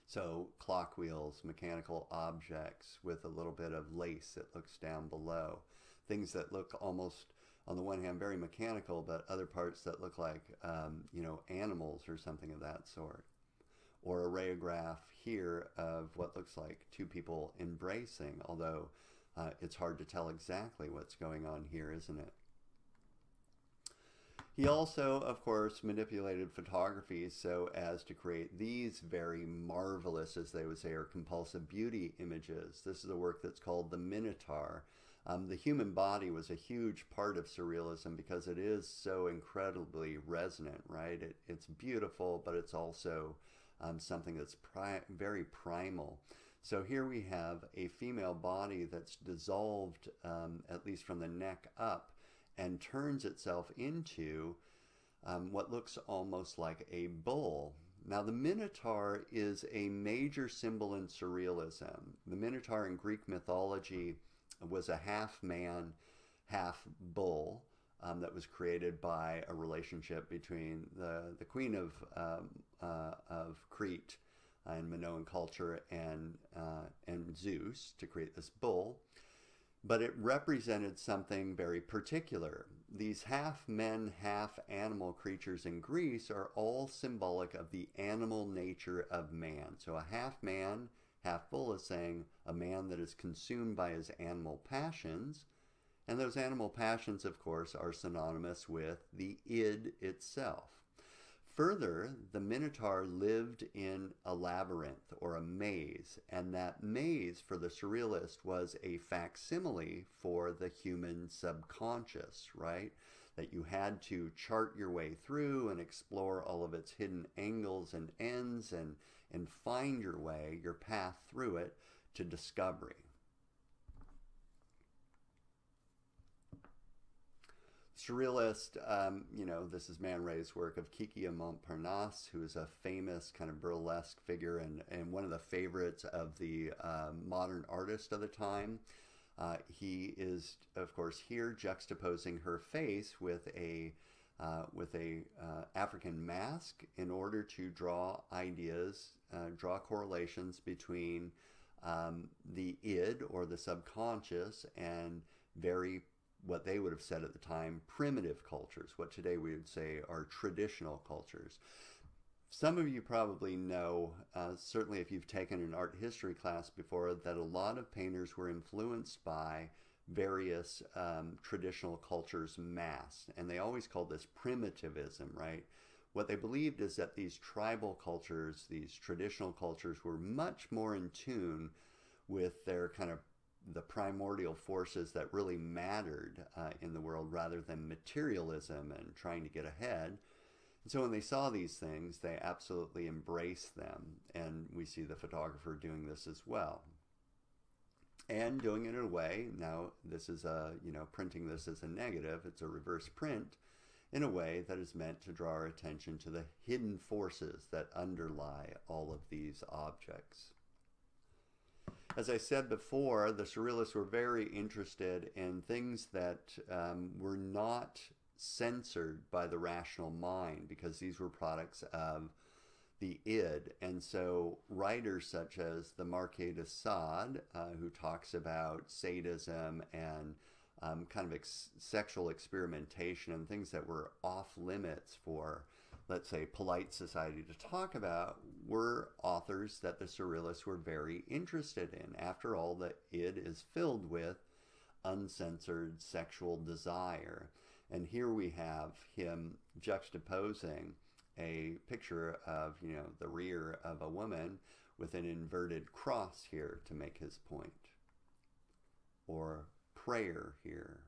So clock wheels, mechanical objects with a little bit of lace that looks down below. Things that look almost, on the one hand, very mechanical, but other parts that look like, you know, animals or something of that sort. Or a rayograph here of what looks like two people embracing, although it's hard to tell exactly what's going on here, isn't it? He also, of course, manipulated photography so as to create these very marvelous, as they would say, or compulsive beauty images. This is a work that's called The Minotaur. The human body was a huge part of surrealism because it is so incredibly resonant, right? It's beautiful, but it's also something that's very primal. So here we have a female body that's dissolved, at least from the neck up, and turns itself into what looks almost like a bull. Now, the Minotaur is a major symbol in surrealism. The Minotaur in Greek mythology was a half man, half bull that was created by a relationship between the queen of Crete and Minoan culture and Zeus to create this bull. But it represented something very particular. These half men, half animal creatures in Greece are all symbolic of the animal nature of man. So a half man, half bull is saying a man that is consumed by his animal passions. And those animal passions, of course, are synonymous with the id itself. Further, the Minotaur lived in a labyrinth or a maze, and that maze for the surrealist was a facsimile for the human subconscious, right? That you had to chart your way through and explore all of its hidden angles and ends and find your way, your path through it to discovery. Surrealist, you know, this is Man Ray's work of Kiki of Montparnasse, who is a famous kind of burlesque figure and one of the favorites of the modern artist of the time. He is, of course, here juxtaposing her face with a African mask in order to draw ideas, draw correlations between the id or the subconscious and what they would have said at the time, primitive cultures, what today we would say are traditional cultures. Some of you probably know, certainly if you've taken an art history class before, that a lot of painters were influenced by various traditional cultures mass, and they always called this primitivism, right? What they believed is that these tribal cultures, these traditional cultures, were much more in tune with their kind of the primordial forces that really mattered in the world rather than materialism and trying to get ahead. And so when they saw these things, they absolutely embraced them. And we see the photographer doing this as well. And doing it in a way, now this is printing this as a negative, it's a reverse print, in a way that is meant to draw our attention to the hidden forces that underlie all of these objects. As I said before, the surrealists were very interested in things that were not censored by the rational mind, because these were products of the id. And so writers such as the Marquis de Sade, who talks about sadism and kind of sexual experimentation and things that were off limits for, let's say, polite society to talk about, were authors that the surrealists were very interested in. After all, the id is filled with uncensored sexual desire. And here we have him juxtaposing a picture of, the rear of a woman with an inverted cross here to make his point. Or prayer here.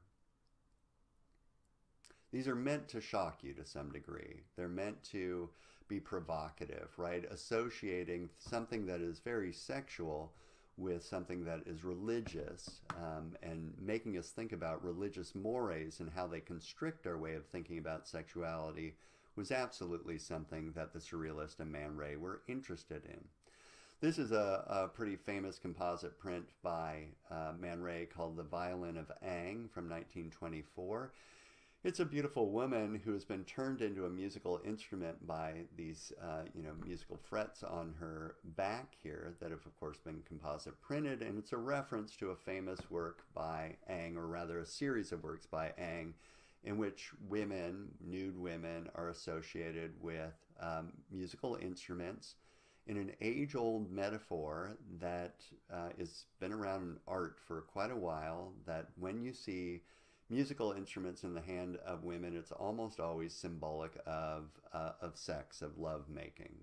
These are meant to shock you to some degree. They're meant to be provocative, right? Associating something that is very sexual with something that is religious, and making us think about religious mores and how they constrict our way of thinking about sexuality was absolutely something that the Surrealists and Man Ray were interested in. This is a pretty famous composite print by Man Ray called The Violin of Ang from 1924. It's a beautiful woman who has been turned into a musical instrument by these, musical frets on her back here that have, of course, been composite printed, and it's a reference to a famous work by Ang, or rather a series of works by Ang, in which women, nude women, are associated with musical instruments in an age-old metaphor that has been around in art for quite a while, that when you see musical instruments in the hand of women, it's almost always symbolic of sex, of love-making.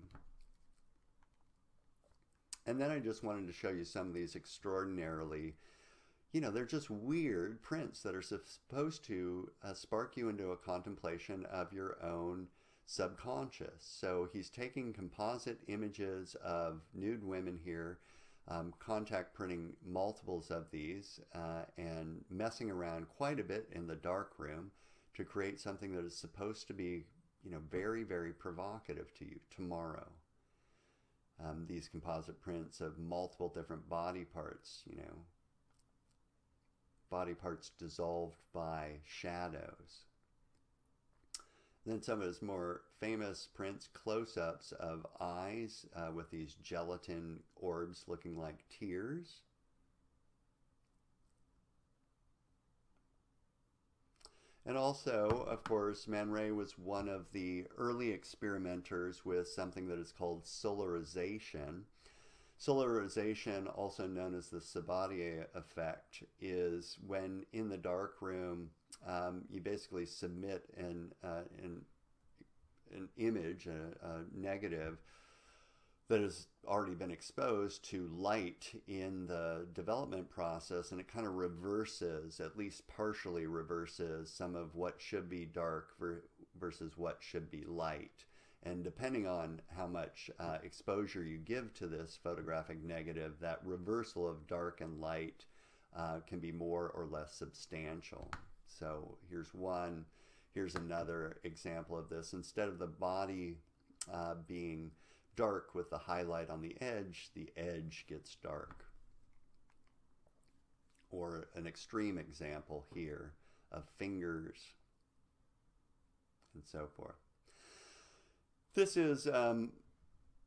And then I just wanted to show you some of these extraordinarily, they're just weird prints that are supposed to spark you into a contemplation of your own subconscious. So he's taking composite images of nude women here, contact printing multiples of these, and messing around quite a bit in the dark room to create something that is supposed to be, very, very provocative to you tomorrow. These composite prints of multiple different body parts, body parts dissolved by shadows. Then some of his more famous prints, close-ups of eyes with these gelatin orbs looking like tears. And also, of course, Man Ray was one of the early experimenters with something that is called solarization. Solarization, also known as the Sabatier effect, is when in the dark room you basically submit an image, a negative, that has already been exposed to light in the development process, and it kind of reverses, at least partially reverses, some of what should be dark versus what should be light. And depending on how much exposure you give to this photographic negative, that reversal of dark and light can be more or less substantial. So here's one. Here's another example of this. Instead of the body being dark with the highlight on the edge gets dark. Or an extreme example here of fingers and so forth. This is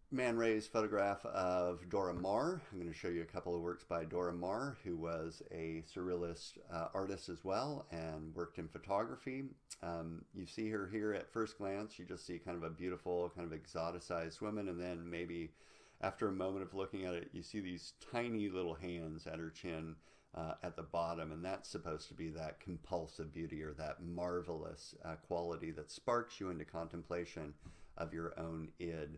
Man Ray's photograph of Dora Maar. I'm going to show you a couple of works by Dora Maar, who was a surrealist artist as well and worked in photography. You see her here at first glance. You just see kind of a beautiful, kind of exoticized woman, and then maybe after a moment of looking at it, you see these tiny little hands at her chin at the bottom, and that's supposed to be that compulsive beauty, or that marvelous quality that sparks you into contemplation of your own id.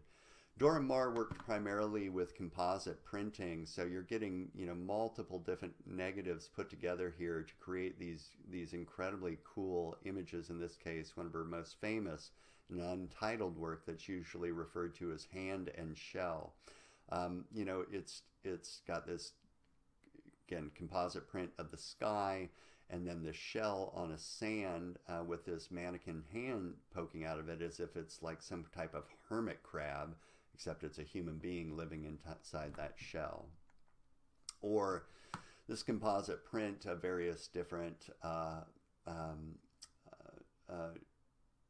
Dora Maar worked primarily with composite printing, so you're getting, multiple different negatives put together here to create these incredibly cool images. In this case, one of her most famous, an untitled work that's usually referred to as Hand and Shell. It's got this, again, composite print of the sky, and then the shell on a sand with this mannequin hand poking out of it, as if it's like some type of hermit crab, except it's a human being living inside that shell. Or this composite print of various different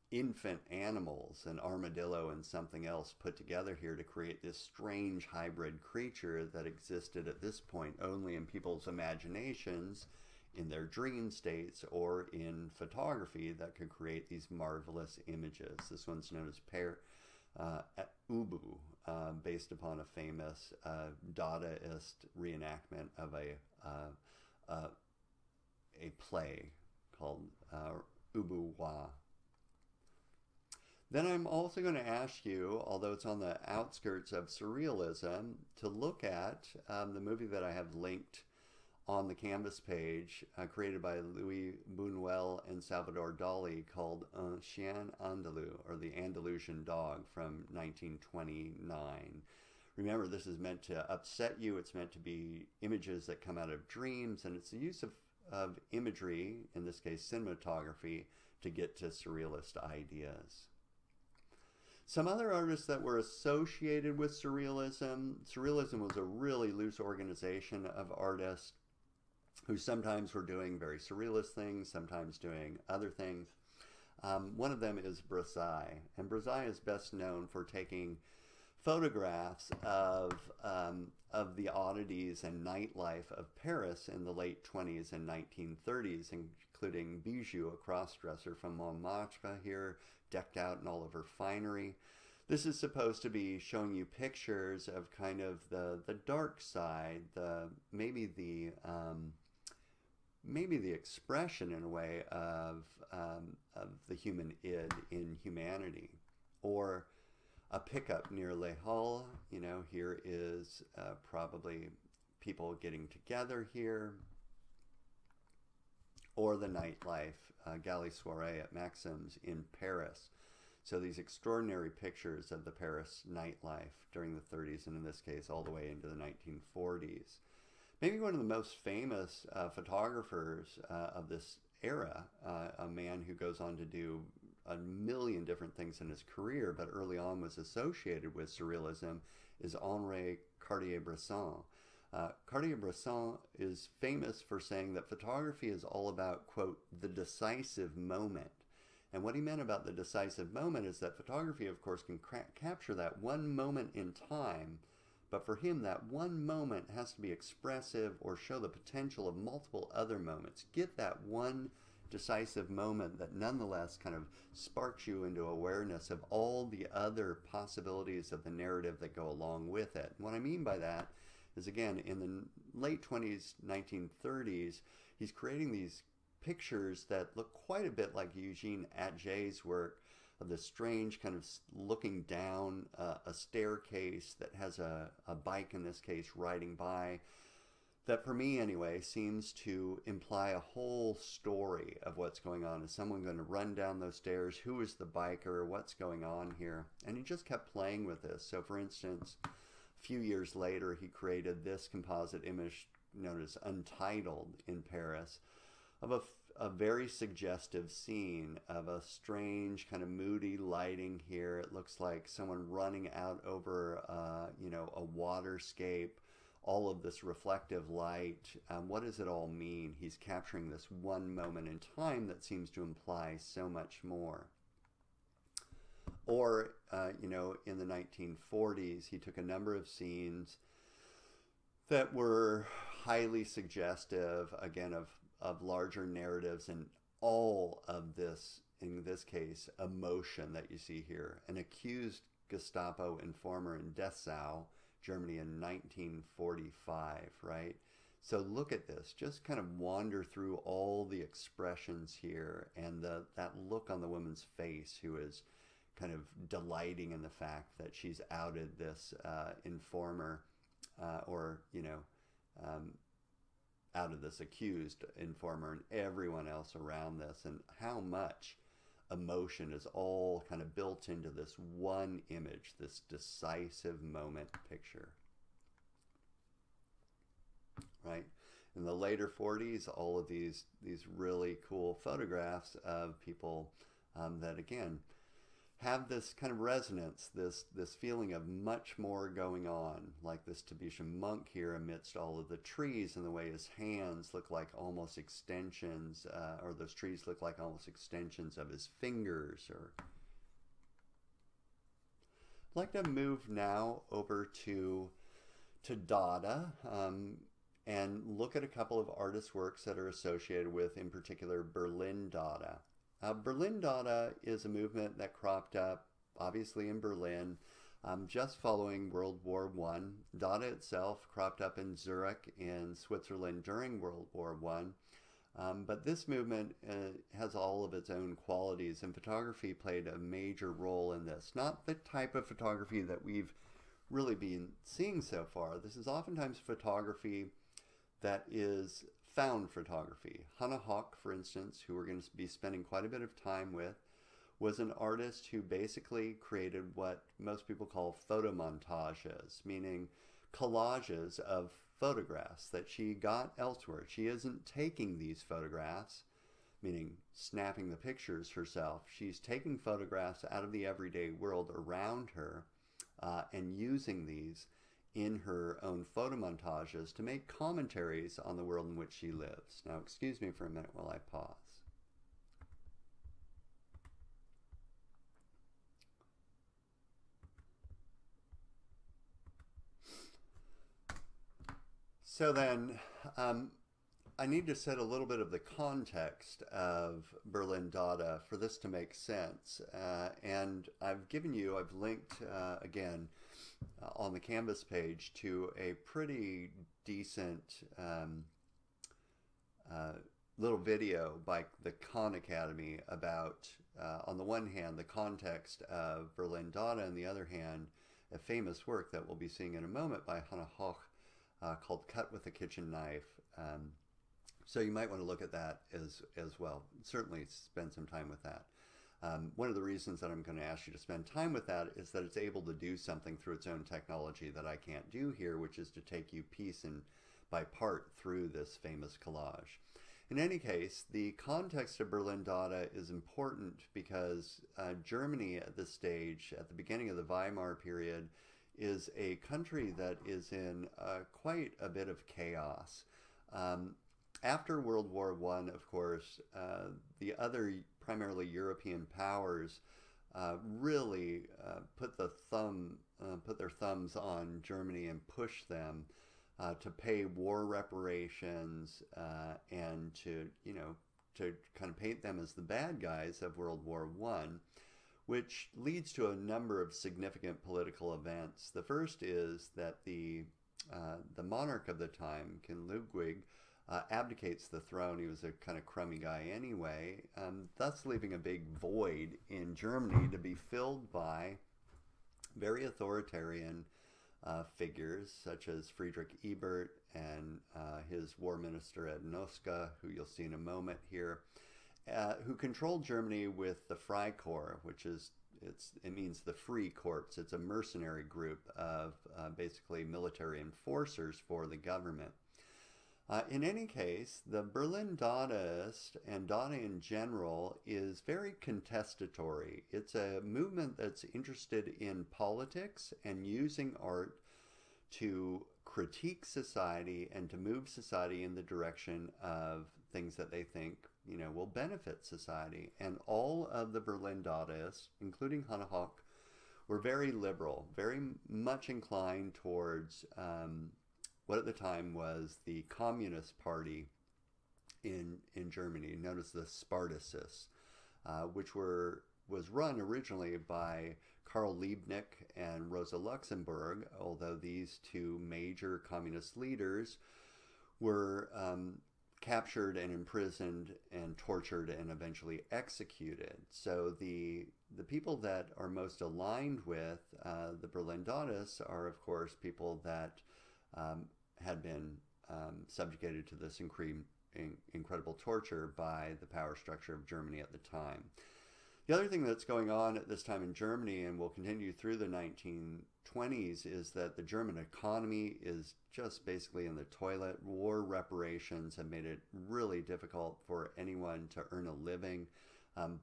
infant animals, an armadillo and something else, put together here to create this strange hybrid creature that existed at this point only in people's imaginations, in their dream states, or in photography that could create these marvelous images. This one's known as Pere Ubu, based upon a famous Dadaist reenactment of a play called Ubu Wa. Then I'm also going to ask you, although it's on the outskirts of surrealism, to look at the movie that I have linked on the Canvas page, created by Louis Bunuel and Salvador Dali, called Chien, Andalou, or The Andalusian Dog, from 1929. Remember, this is meant to upset you. It's meant to be images that come out of dreams, and it's the use of imagery, in this case cinematography, to get to surrealist ideas. Some other artists that were associated with surrealism. Surrealism was a really loose organization of artists who sometimes were doing very surrealist things, sometimes doing other things. One of them is Bragaglia, and Bragaglia is best known for taking photographs of the oddities and nightlife of Paris in the late 20s and 1930s, including Bijou, a cross-dresser from Montmartre here, decked out in all of her finery. This is supposed to be showing you pictures of kind of the dark side, maybe the expression in a way of the human id in humanity. Or a pickup near Les Halles, you know, here is probably people getting together here. Or the nightlife, Galley Soirée at Maxim's in Paris. So these extraordinary pictures of the Paris nightlife during the 30s, and in this case all the way into the 1940s. Maybe one of the most famous photographers of this era, a man who goes on to do a million different things in his career, but early on was associated with surrealism, is Henri Cartier-Bresson. Cartier-Bresson is famous for saying that photography is all about, quote, the decisive moment. And what he meant about the decisive moment is that photography, of course, can capture that one moment in time, but for him, that one moment has to be expressive or show the potential of multiple other moments. Get that one decisive moment that nonetheless kind of sparks you into awareness of all the other possibilities of the narrative that go along with it. And what I mean by that is, again, in the late 20s, 1930s, he's creating these pictures that look quite a bit like Eugene Atget's work, of this strange kind of looking down a staircase that has a bike, in this case, riding by, that for me anyway seems to imply a whole story of what's going on. Is someone going to run down those stairs? Who is the biker? What's going on here? And he just kept playing with this. So for instance, a few years later, he created this composite image known as Untitled in Paris, of a very suggestive scene of a strange kind of moody lighting here. It looks like someone running out over a waterscape, all of this reflective light. What does it all mean? He's capturing this one moment in time that seems to imply so much more. Or, in the 1940s, he took a number of scenes that were highly suggestive, again, of larger narratives, and all of this, in this case, emotion that you see here. An accused Gestapo informer in Dessau, Germany, in 1945, right? So look at this. Just kind of wander through all the expressions here, and that look on the woman's face, who is kind of delighting in the fact that she's outed this informer, out of this accused informer, and everyone else around this, and how much emotion is all kind of built into this one image, this decisive moment picture, right? In the later 40s, all of these really cool photographs of people that, again, have this kind of resonance, this feeling of much more going on, like this Tibetan monk here amidst all of the trees, and the way his hands look like almost extensions, or those trees look like almost extensions of his fingers. Or I'd like to move now over to Dada, and look at a couple of artists' works that are associated with, in particular, Berlin Dada. Berlin Dada is a movement that cropped up, obviously, in Berlin, just following World War I. Dada itself cropped up in Zurich in Switzerland during World War I. But this movement has all of its own qualities, and photography played a major role in this. Not the type of photography that we've really been seeing so far. This is oftentimes photography that is found photography. Hannah Hawk, for instance, who we're going to be spending quite a bit of time with, was an artist who basically created what most people call photomontages, meaning collages of photographs that she got elsewhere. She isn't taking these photographs, meaning snapping the pictures herself. She's taking photographs out of the everyday world around her and using these in her own photomontages to make commentaries on the world in which she lives. Now, excuse me for a minute while I pause. So then, I need to set a little bit of the context of Berlin Dada for this to make sense. And I've linked, again, on the Canvas page to a pretty decent little video by the Khan Academy about, on the one hand, the context of Berlin Dada, and on the other hand, a famous work that we'll be seeing in a moment by Hannah Hoch, called Cut with a Kitchen Knife. So you might want to look at that as well. Certainly spend some time with that. One of the reasons that I'm going to ask you to spend time with that is that it's able to do something through its own technology that I can't do here, which is to take you piece and by part through this famous collage. In any case, the context of Berlin Dada is important because Germany at this stage, at the beginning of the Weimar period, is a country that is in quite a bit of chaos. After World War I, of course, the other primarily European powers really put their thumbs on Germany and pushed them to pay war reparations and to kind of paint them as the bad guys of World War I. Which leads to a number of significant political events. The first is that the monarch of the time, King Ludwig, abdicates the throne. He was a kind of crummy guy anyway, thus leaving a big void in Germany to be filled by very authoritarian figures such as Friedrich Ebert and his war minister Ed Noska, who you'll see in a moment here. Who controlled Germany with the Freikorps, which is, it means the Free Corps. It's a mercenary group of basically military enforcers for the government. In any case, the Berlin Dadaist and Dada in general is very contestatory. It's a movement that's interested in politics and using art to critique society and to move society in the direction of things that they think will benefit society. And all of the Berlin Dadaists, including Hannah Hoch, were very liberal, very much inclined towards what at the time was the Communist Party in Germany, known as the Spartacists, which was run originally by Karl Liebknecht and Rosa Luxemburg, although these two major communist leaders were captured and imprisoned and tortured and eventually executed. So the people that are most aligned with the Berlin Dadaists are, of course, people that had been subjugated to this incredible torture by the power structure of Germany at the time. The other thing that's going on at this time in Germany, and will continue through the 1920s, is that the German economy is just basically in the toilet. War reparations have made it really difficult for anyone to earn a living.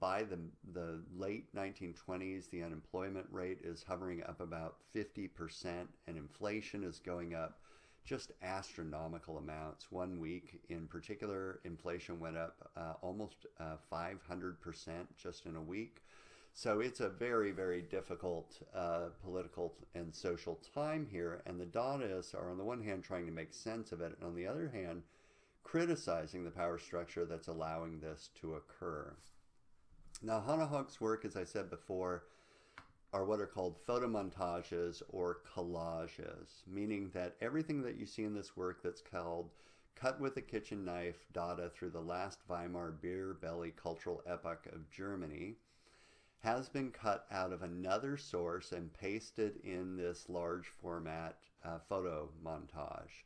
By the late 1920s, the unemployment rate is hovering up about 50%, and inflation is going up just astronomical amounts. 1 week in particular, inflation went up almost 500% just in a week. So it's a very, very difficult political and social time here. And the Dadaists are on the one hand trying to make sense of it, and on the other hand criticizing the power structure that's allowing this to occur. Now, Hannah Hoch's work, as I said before, are what are called photomontages or collages, meaning that everything that you see in this work that's called cut with a kitchen knife data through the last Weimar beer belly cultural epoch of Germany, has been cut out of another source and pasted in this large format photo montage.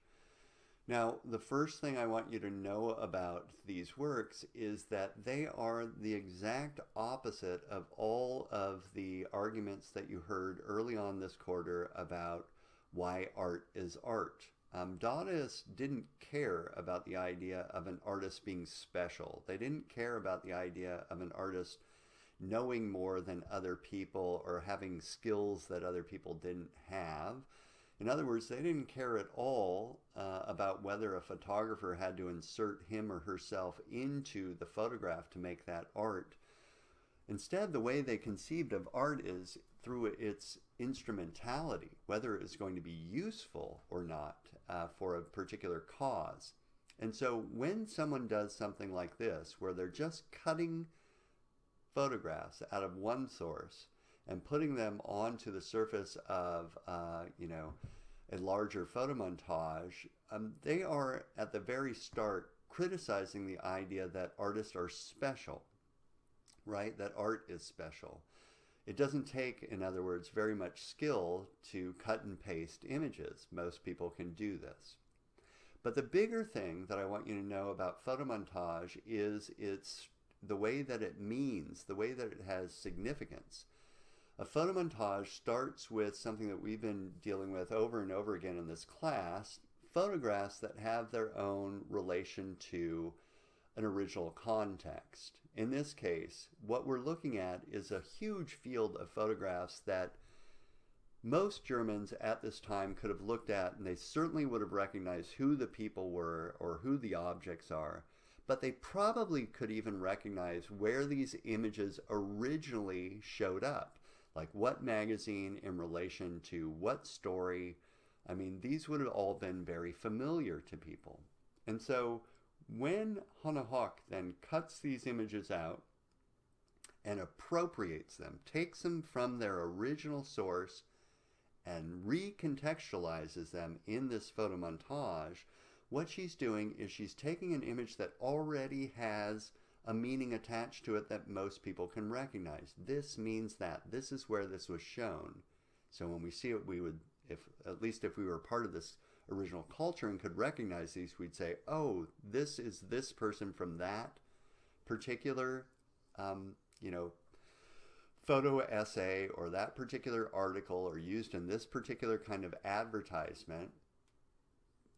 Now, the first thing I want you to know about these works is that they are the exact opposite of all of the arguments that you heard early on this quarter about why art is art. Dadaists didn't care about the idea of an artist being special. They didn't care about the idea of an artist knowing more than other people or having skills that other people didn't have. In other words, they didn't care at all about whether a photographer had to insert him or herself into the photograph to make that art. Instead, the way they conceived of art is through its instrumentality, whether it's going to be useful or not for a particular cause. And so when someone does something like this, where they're just cutting photographs out of one source and putting them onto the surface of, a larger photo montage, they are at the very start criticizing the idea that artists are special, right? That art is special. It doesn't take, in other words, very much skill to cut and paste images. Most people can do this. But the bigger thing that I want you to know about photo montage is the way that it means, the way that it has significance. A photo montage starts with something that we've been dealing with over and over again in this class, photographs that have their own relation to an original context. In this case, what we're looking at is a huge field of photographs that most Germans at this time could have looked at, and they certainly would have recognized who the people were or who the objects are, but they probably could even recognize where these images originally showed up. Like what magazine in relation to what story. I mean, these would have all been very familiar to people. And so when Hannah then cuts these images out and appropriates them, takes them from their original source and recontextualizes them in this photo montage, what she's doing is she's taking an image that already has a meaning attached to it that most people can recognize. This means that. This is where this was shown. So when we see it, we would, at least if we were part of this original culture and could recognize these, we'd say, oh, this is this person from that particular, photo essay or that particular article or used in this particular kind of advertisement.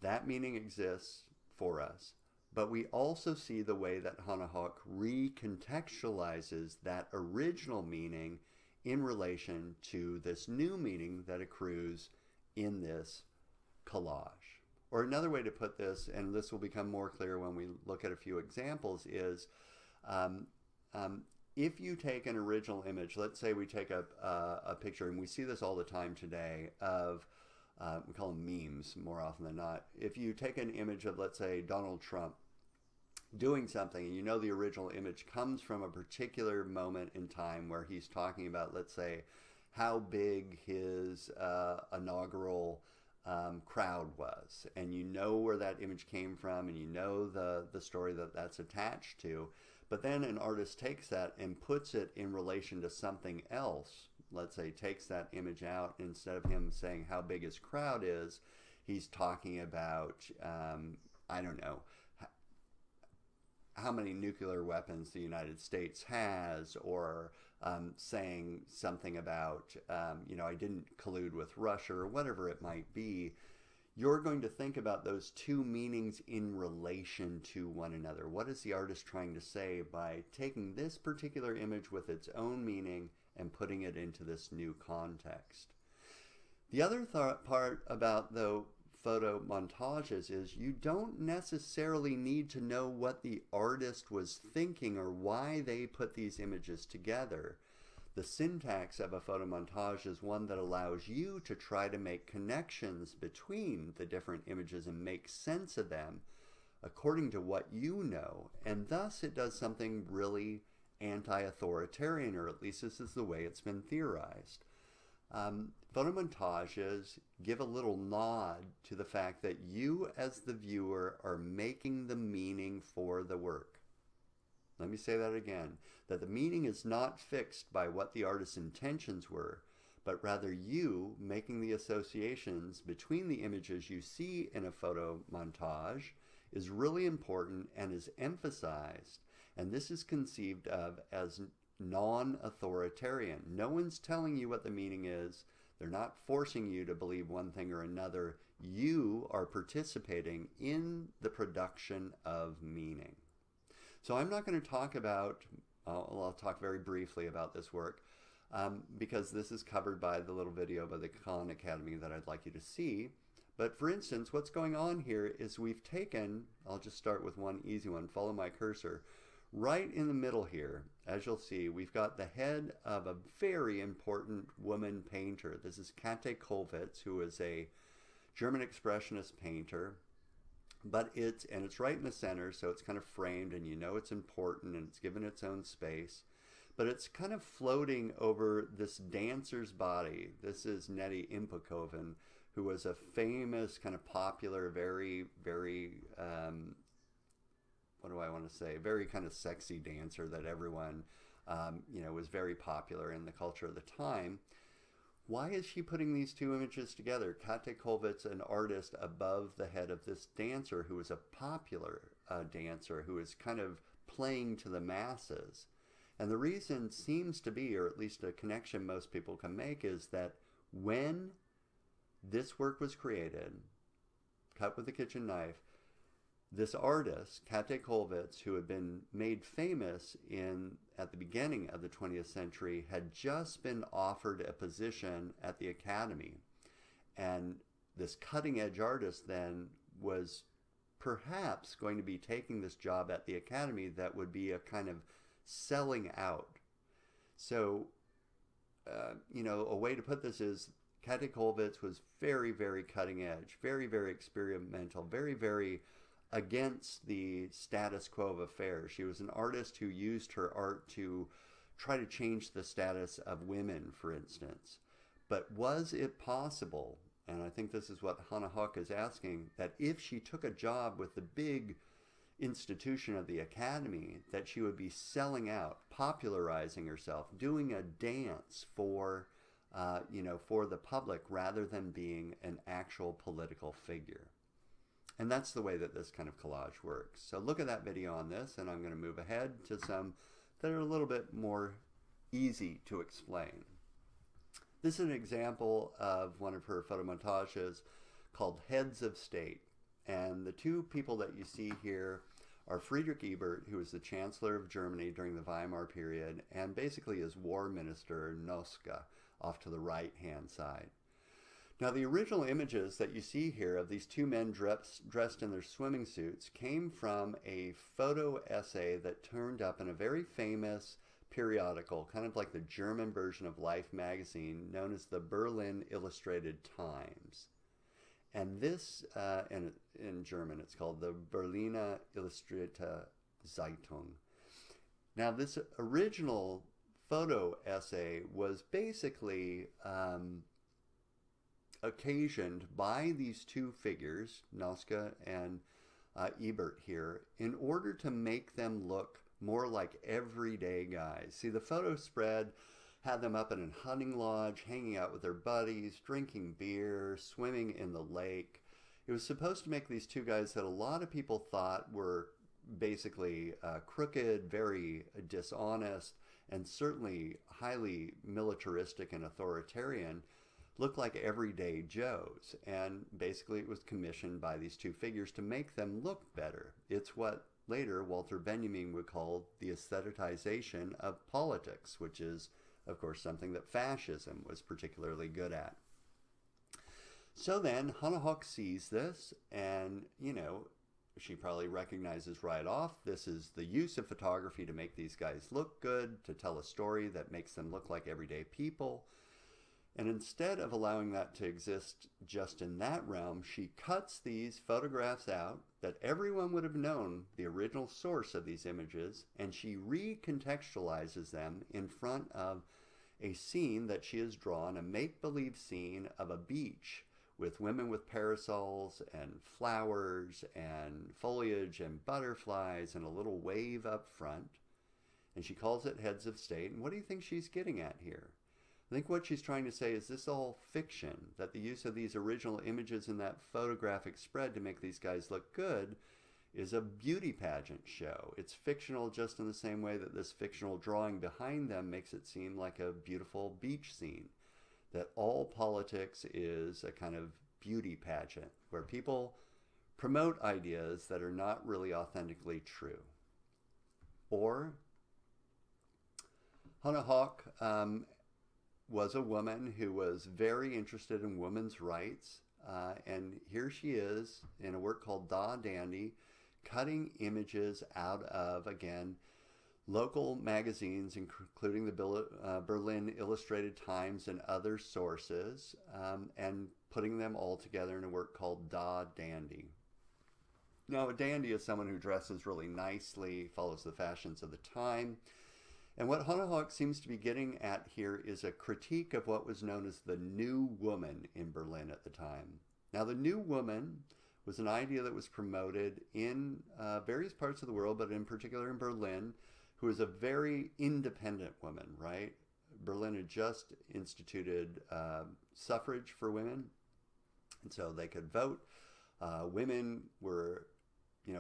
That meaning exists for us. But we also see the way that Hannah recontextualizes that original meaning in relation to this new meaning that accrues in this collage. Or another way to put this, and this will become more clear when we look at a few examples, is if you take an original image, let's say we take a picture, and we see this all the time today, of we call them memes more often than not. If you take an image of, let's say, Donald Trump doing something, and you know the original image comes from a particular moment in time where he's talking about, let's say, how big his inaugural crowd was, and you know where that image came from, and you know the story that that's attached to, but then an artist takes that and puts it in relation to something else. Let's say takes that image out, instead of him saying how big his crowd is, he's talking about, I don't know, how many nuclear weapons the United States has, or saying something about, I didn't collude with Russia, or whatever it might be. You're going to think about those two meanings in relation to one another. What is the artist trying to say by taking this particular image with its own meaning and putting it into this new context? The other part about the photo montages is you don't necessarily need to know what the artist was thinking or why they put these images together. The syntax of a photo montage is one that allows you to try to make connections between the different images and make sense of them according to what you know, and thus it does something really anti-authoritarian, or at least this is the way it's been theorized. Photomontages give a little nod to the fact that you as the viewer are making the meaning for the work. Let me say that again, that the meaning is not fixed by what the artist's intentions were, but rather you making the associations between the images you see in a photo montage is really important and is emphasized. And this is conceived of as non-authoritarian. No one's telling you what the meaning is. They're not forcing you to believe one thing or another. You are participating in the production of meaning. So I'm not going to talk about, I'll talk very briefly about this work because this is covered by the little video by the Khan Academy that I'd like you to see. But for instance, what's going on here is we've taken, I'll just start with one easy one, follow my cursor. Right in the middle here, as you'll see, we've got the head of a very important woman painter. This is Käthe Kollwitz, who is a German expressionist painter. But it's right in the center, so it's kind of framed, and you know it's important, and it's given its own space. But it's kind of floating over this dancer's body. This is Nettie Impekoven, who was a famous, kind of popular, very, very, what do I want to say? Very kind of sexy dancer that everyone, was very popular in the culture of the time. Why is she putting these two images together? Käthe Kollwitz, an artist above the head of this dancer who is a popular dancer who is kind of playing to the masses. And the reason seems to be, or at least a connection most people can make, is that when this work was created, cut with a kitchen knife, this artist, Käthe Kollwitz, who had been made famous at the beginning of the 20th century, had just been offered a position at the Academy. And this cutting-edge artist then was perhaps going to be taking this job at the Academy that would be a kind of selling out. So, a way to put this is Käthe Kollwitz was very, very cutting edge, very, very experimental, very, very against the status quo of affairs. She was an artist who used her art to try to change the status of women, for instance. But was it possible, and I think this is what Hannah Höch is asking, that if she took a job with the big institution of the Academy, that she would be selling out, popularizing herself, doing a dance for the public rather than being an actual political figure. And that's the way that this kind of collage works. So look at that video on this, and I'm going to move ahead to some that are a little bit more easy to explain. This is an example of one of her photomontages called Heads of State. And the two people that you see here are Friedrich Ebert, who was the Chancellor of Germany during the Weimar period, and basically his war minister, Noske, off to the right-hand side. Now, the original images that you see here of these two men dressed in their swimming suits came from a photo essay that turned up in a very famous periodical, kind of like the German version of Life magazine, known as the Berlin Illustrated Times. And this, in German, it's called the Berliner Illustrierte Zeitung. Now, this original photo essay was basically occasioned by these two figures, Noske and Ebert here, in order to make them look more like everyday guys. See, the photo spread had them up in a hunting lodge, hanging out with their buddies, drinking beer, swimming in the lake. It was supposed to make these two guys that a lot of people thought were basically crooked, very dishonest, and certainly highly militaristic and authoritarian, look like everyday Joes. And basically it was commissioned by these two figures to make them look better. It's what later Walter Benjamin would call the aestheticization of politics, which is, of course, something that fascism was particularly good at. So then Hannah Höch sees this, and, she probably recognizes right off, this is the use of photography to make these guys look good, to tell a story that makes them look like everyday people. And instead of allowing that to exist just in that realm, she cuts these photographs out that everyone would have known the original source of these images, and she recontextualizes them in front of a scene that she has drawn, a make-believe scene of a beach with women with parasols and flowers and foliage and butterflies and a little wave up front. And she calls it Heads of State. And what do you think she's getting at here? I think what she's trying to say is this all fiction, that the use of these original images in that photographic spread to make these guys look good is a beauty pageant show. It's fictional just in the same way that this fictional drawing behind them makes it seem like a beautiful beach scene. That all politics is a kind of beauty pageant where people promote ideas that are not really authentically true. Or Hannah Hawk was a woman who was very interested in women's rights, and here she is in a work called Da Dandy, cutting images out of, again, local magazines, including the Berlin Illustrated Times and other sources, and putting them all together in a work called Da Dandy. Now, a dandy is someone who dresses really nicely, follows the fashions of the time. And what Hannah Hawk seems to be getting at here is a critique of what was known as the New Woman in Berlin at the time. Now, the New Woman was an idea that was promoted in various parts of the world, but in particular in Berlin, who was a very independent woman, right? Berlin had just instituted suffrage for women, and so they could vote. Women were,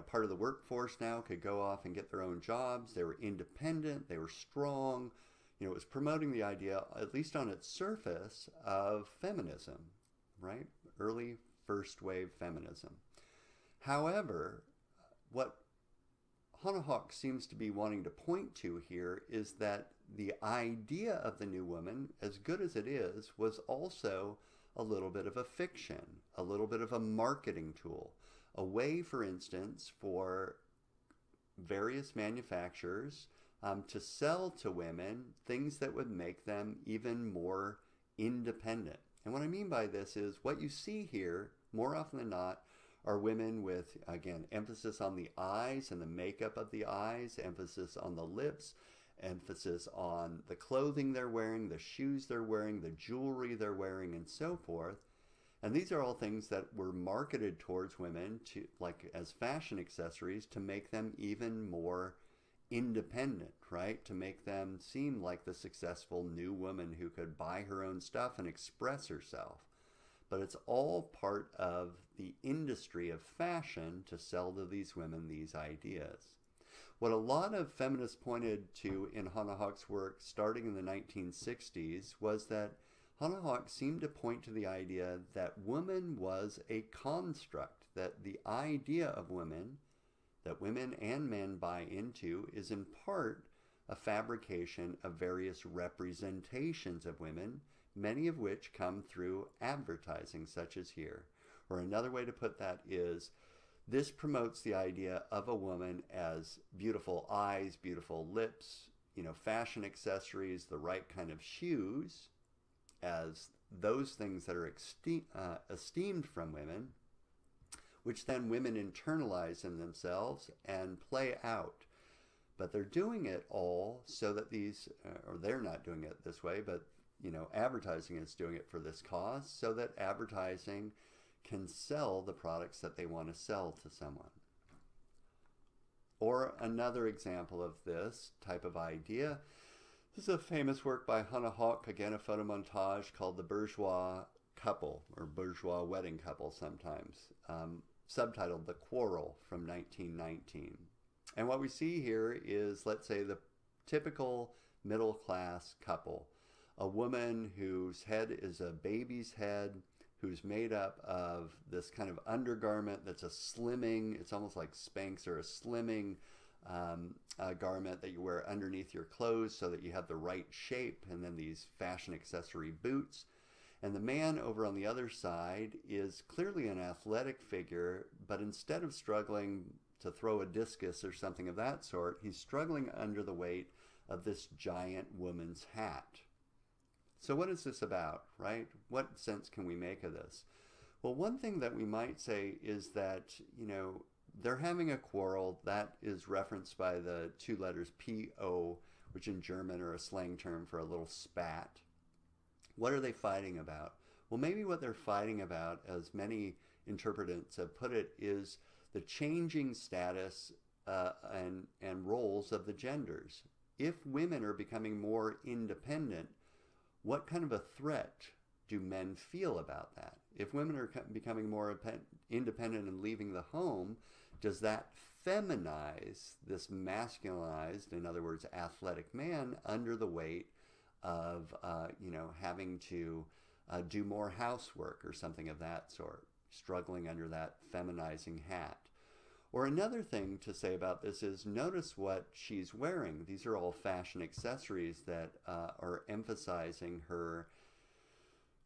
part of the workforce now, could go off and get their own jobs. They were independent, they were strong. It was promoting the idea, at least on its surface, of feminism, right? Early first wave feminism. However, what Hannah Hawk seems to be wanting to point to here is that the idea of the New Woman, as good as it is, was also a little bit of a fiction, a little bit of a marketing tool, a way, for instance, for various manufacturers to sell to women things that would make them even more independent. And what I mean by this is what you see here, more often than not, are women with, again, emphasis on the eyes and the makeup of the eyes, emphasis on the lips, emphasis on the clothing they're wearing, the shoes they're wearing, the jewelry they're wearing, and so forth. And these are all things that were marketed towards women to, like, as fashion accessories to make them even more independent, right? To make them seem like the successful new woman who could buy her own stuff and express herself. But it's all part of the industry of fashion to sell to these women these ideas. What a lot of feminists pointed to in Hannah Hawk's work starting in the 1960s was that Hannah Hawk seemed to point to the idea that woman was a construct, that the idea of women that women and men buy into is in part a fabrication of various representations of women, many of which come through advertising, such as here. Or another way to put that is, this promotes the idea of a woman as beautiful eyes, beautiful lips, fashion accessories, the right kind of shoes, as those things that are esteemed from women, which then women internalize in themselves and play out. But they're doing it all so that these, or they're not doing it this way, but advertising is doing it for this cause, so that advertising can sell the products that they want to sell to someone. Or another example of this type of idea, this is a famous work by Hannah Hawk, again a photo montage called The Bourgeois Couple, or Bourgeois Wedding Couple sometimes, subtitled The Quarrel from 1919. And what we see here is, let's say, the typical middle-class couple. A woman whose head is a baby's head, who's made up of this kind of undergarment that's a slimming, it's almost like Spanx or a slimming garment that you wear underneath your clothes so that you have the right shape, and then these fashion accessory boots. And the man over on the other side is clearly an athletic figure, but instead of struggling to throw a discus or something of that sort, he's struggling under the weight of this giant woman's hat. So what is this about, right? What sense can we make of this? Well, one thing that we might say is that, they're having a quarrel that is referenced by the two letters P-O, which in German are a slang term for a little spat. What are they fighting about? Well, maybe what they're fighting about, as many interpretants have put it, is the changing status and roles of the genders. If women are becoming more independent, what kind of a threat do men feel about that? If women are becoming more independent and leaving the home, does that feminize this masculinized, in other words, athletic man under the weight of, having to do more housework or something of that sort, struggling under that feminizing hat? Or another thing to say about this is notice what she's wearing. These are all fashion accessories that are emphasizing her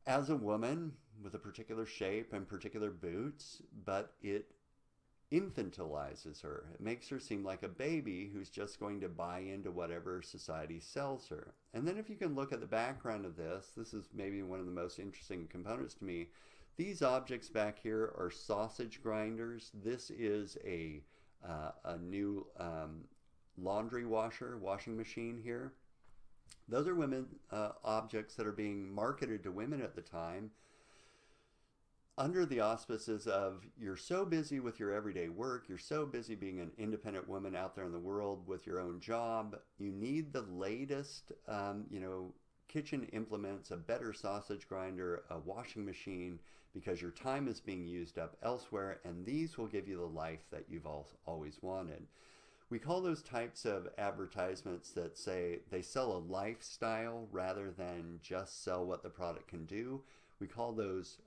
as a woman with a particular shape and particular boots, but it infantilizes her. It makes her seem like a baby who's just going to buy into whatever society sells her. And then if you can look at the background of this, this is maybe one of the most interesting components to me. These objects back here are sausage grinders. This is a new laundry washing machine here. Those are objects that are being marketed to women at the time under the auspices of, you're so busy with your everyday work, you're so busy being an independent woman out there in the world with your own job, you need the latest, kitchen implements, a better sausage grinder, a washing machine, because your time is being used up elsewhere, and these will give you the life that you've always wanted. We call those types of advertisements that say they sell a lifestyle rather than just sell what the product can do. We call those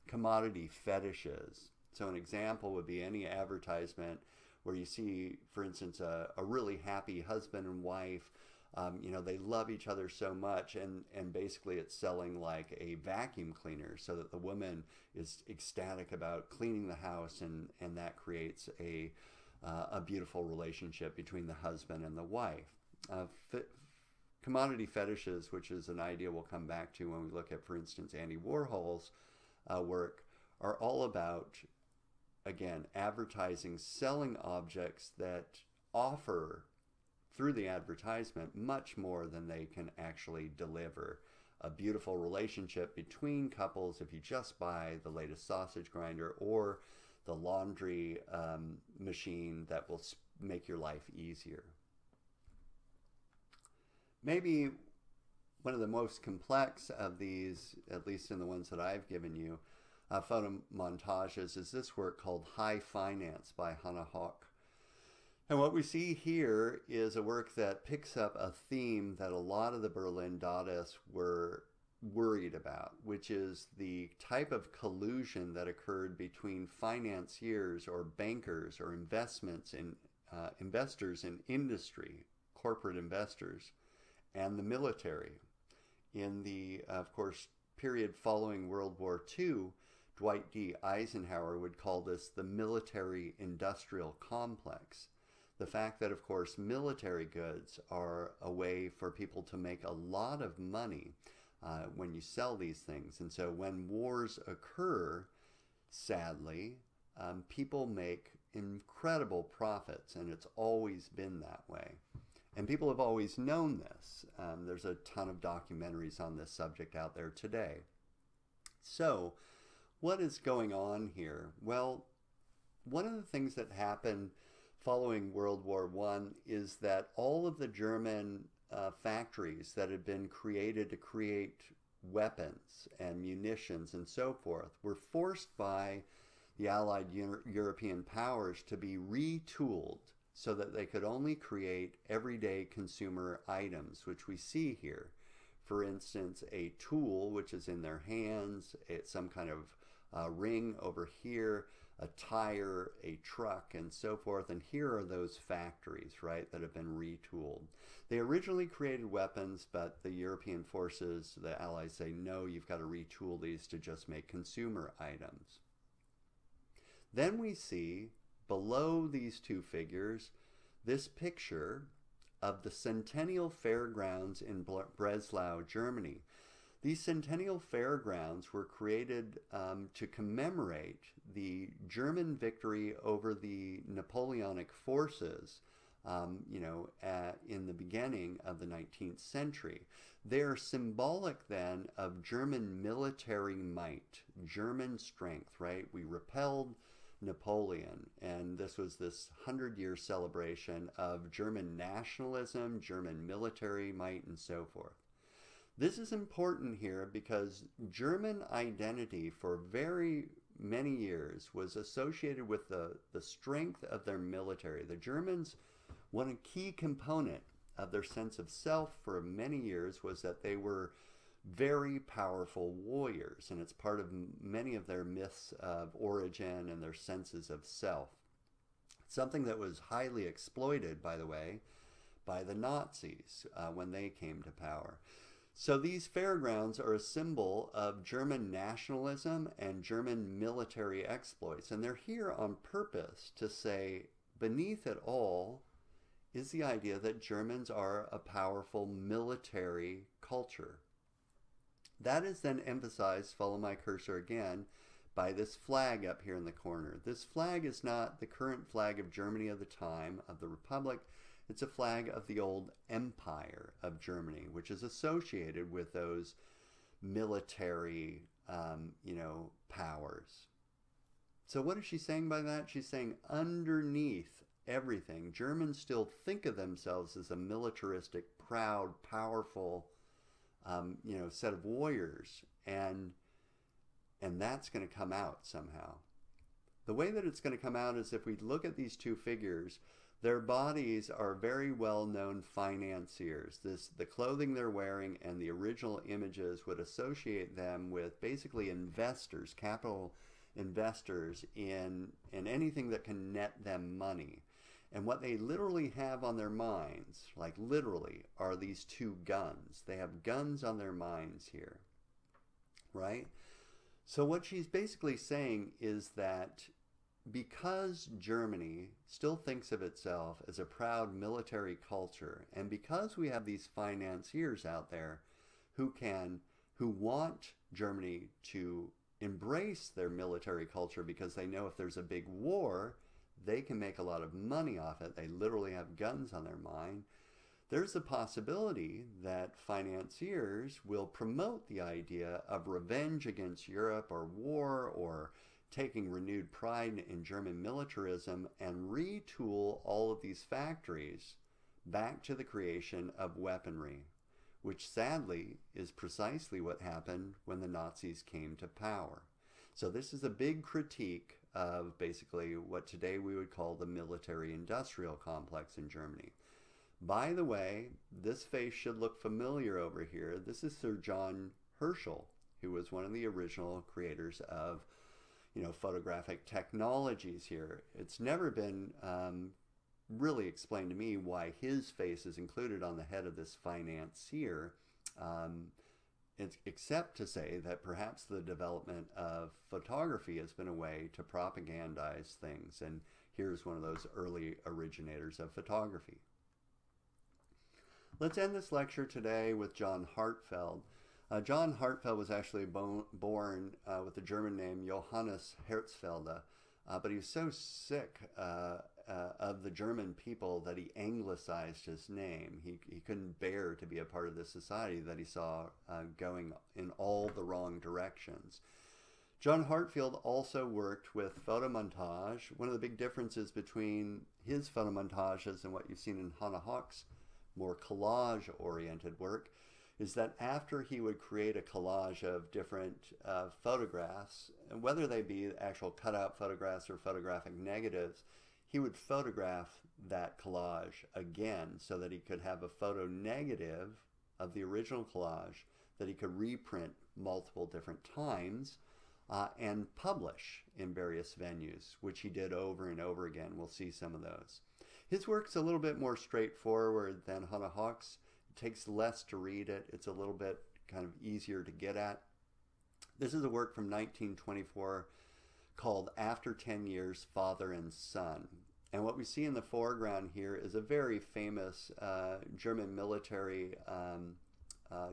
commodity fetishes. So an example would be any advertisement where you see, for instance, a really happy husband and wife. They love each other so much, and basically it's selling like a vacuum cleaner so that the woman is ecstatic about cleaning the house, and that creates a beautiful relationship between the husband and the wife. Commodity fetishes, which is an idea we'll come back to when we look at, for instance, Andy Warhol's work, are all about, again, advertising, selling objects that offer, through the advertisement, much more than they can actually deliver. A beautiful relationship between couples if you just buy the latest sausage grinder or the laundry machine that will make your life easier. Maybe one of the most complex of these, at least in the ones that I've given you, photo montages, is this work called High Finance by Hannah Hawk. And what we see here is a work that picks up a theme that a lot of the Berlin Dadists were worried about, which is the type of collusion that occurred between financiers or bankers or investors in industry, corporate investors, and the military. In the, of course, period following World War II, Dwight D. Eisenhower would call this the military-industrial complex. The fact that, of course, military goods are a way for people to make a lot of money when you sell these things. And so when wars occur, sadly, people make incredible profits, and it's always been that way. And people have always known this. There's a ton of documentaries on this subject out there today. So what is going on here? Well, one of the things that happened following World War I is that all of the German factories that had been created to create weapons and munitions and so forth were forced by the Allied European powers to be retooled so that they could only create everyday consumer items, which we see here. For instance, a tool, which is in their hands, some kind of ring over here, a tire, a truck, and so forth. And here are those factories, right, that have been retooled. They originally created weapons, but the European forces, the Allies, say, no, you've got to retool these to just make consumer items. Then we see, below these two figures, this picture of the Centennial Fairgrounds in Breslau, Germany. These Centennial Fairgrounds were created to commemorate the German victory over the Napoleonic forces in the beginning of the 19th century. They're symbolic then of German military might, German strength, right? We repelled Napoleon, and this was this 100-year celebration of German nationalism, German military might, and so forth. This is important here because German identity for very many years was associated with the strength of their military. The Germans, one key component of their sense of self for many years was that they were very powerful warriors, and it's part of many of their myths of origin and their senses of self. Something that was highly exploited, by the way, by the Nazis when they came to power. So these fairgrounds are a symbol of German nationalism and German military exploits, and they're here on purpose to say beneath it all is the idea that Germans are a powerful military culture. That is then emphasized, follow my cursor again, by this flag up here in the corner. This flag is not the current flag of Germany of the time, of the Republic. It's a flag of the old Empire of Germany, which is associated with those military, powers. So what is she saying by that? She's saying underneath everything, Germans still think of themselves as a militaristic, proud, powerful, set of warriors, and that's going to come out somehow. The way that it's going to come out is if we look at these two figures, their bodies are very well-known financiers. The clothing they're wearing and the original images would associate them with basically investors, capital investors in anything that can net them money. And what they literally have on their minds, like literally, are these two guns. They have guns on their minds here, right? So what she's basically saying is that because Germany still thinks of itself as a proud military culture, and because we have these financiers out there who want Germany to embrace their military culture because they know if there's a big war, they can make a lot of money off it. They literally have guns on their mind. There's a possibility that financiers will promote the idea of revenge against Europe or war or taking renewed pride in German militarism and retool all of these factories back to the creation of weaponry, which sadly is precisely what happened when the Nazis came to power. So this is a big critique of basically what today we would call the military-industrial complex in Germany. By the way, this face should look familiar over here. This is Sir John Herschel, who was one of the original creators of photographic technologies here. It's never been really explained to me why his face is included on the head of this financier, except to say that perhaps the development of photography has been a way to propagandize things, and here's one of those early originators of photography. Let's end this lecture today with John Hartfeld. John Hartfeld was actually born with the German name Johannes Herzfelde, but he was so sick of the German people that he anglicized his name. He couldn't bear to be a part of this society that he saw going in all the wrong directions. John Hartfeld also worked with photomontage. One of the big differences between his photomontages and what you've seen in Hannah Hawk's more collage-oriented work is that after he would create a collage of different photographs, and whether they be actual cutout photographs or photographic negatives, he would photograph that collage again so that he could have a photo negative of the original collage that he could reprint multiple different times and publish in various venues, which he did over and over again. We'll see some of those. His work's a little bit more straightforward than Hannah Hawk's. It takes less to read it. It's a little bit kind of easier to get at. This is a work from 1924 called After 10 Years, Father and Son. And what we see in the foreground here is a very famous German military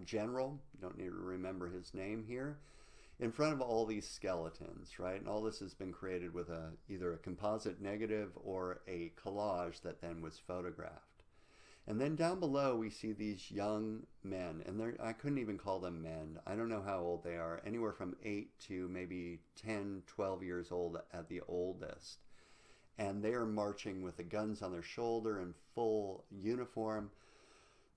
general. You don't need to remember his name here. in front of all these skeletons, right? And all this has been created with either a composite negative or a collage that then was photographed. And then down below we see these young men, and I couldn't even call them men. I don't know how old they are, anywhere from 8 to maybe 10, 12 years old at the oldest. And they are marching with the guns on their shoulder in full uniform.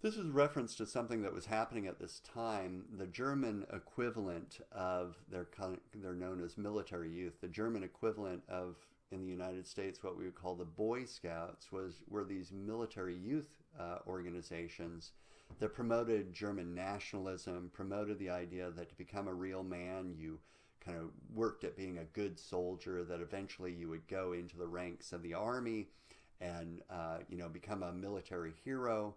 This is reference to something that was happening at this time. The German equivalent of, they're known as military youth, the German equivalent of, in the United States, what we would call the Boy Scouts were these military youth organizations that promoted German nationalism, promoted the idea that to become a real man, you kind of worked at being a good soldier, that eventually you would go into the ranks of the army and, become a military hero.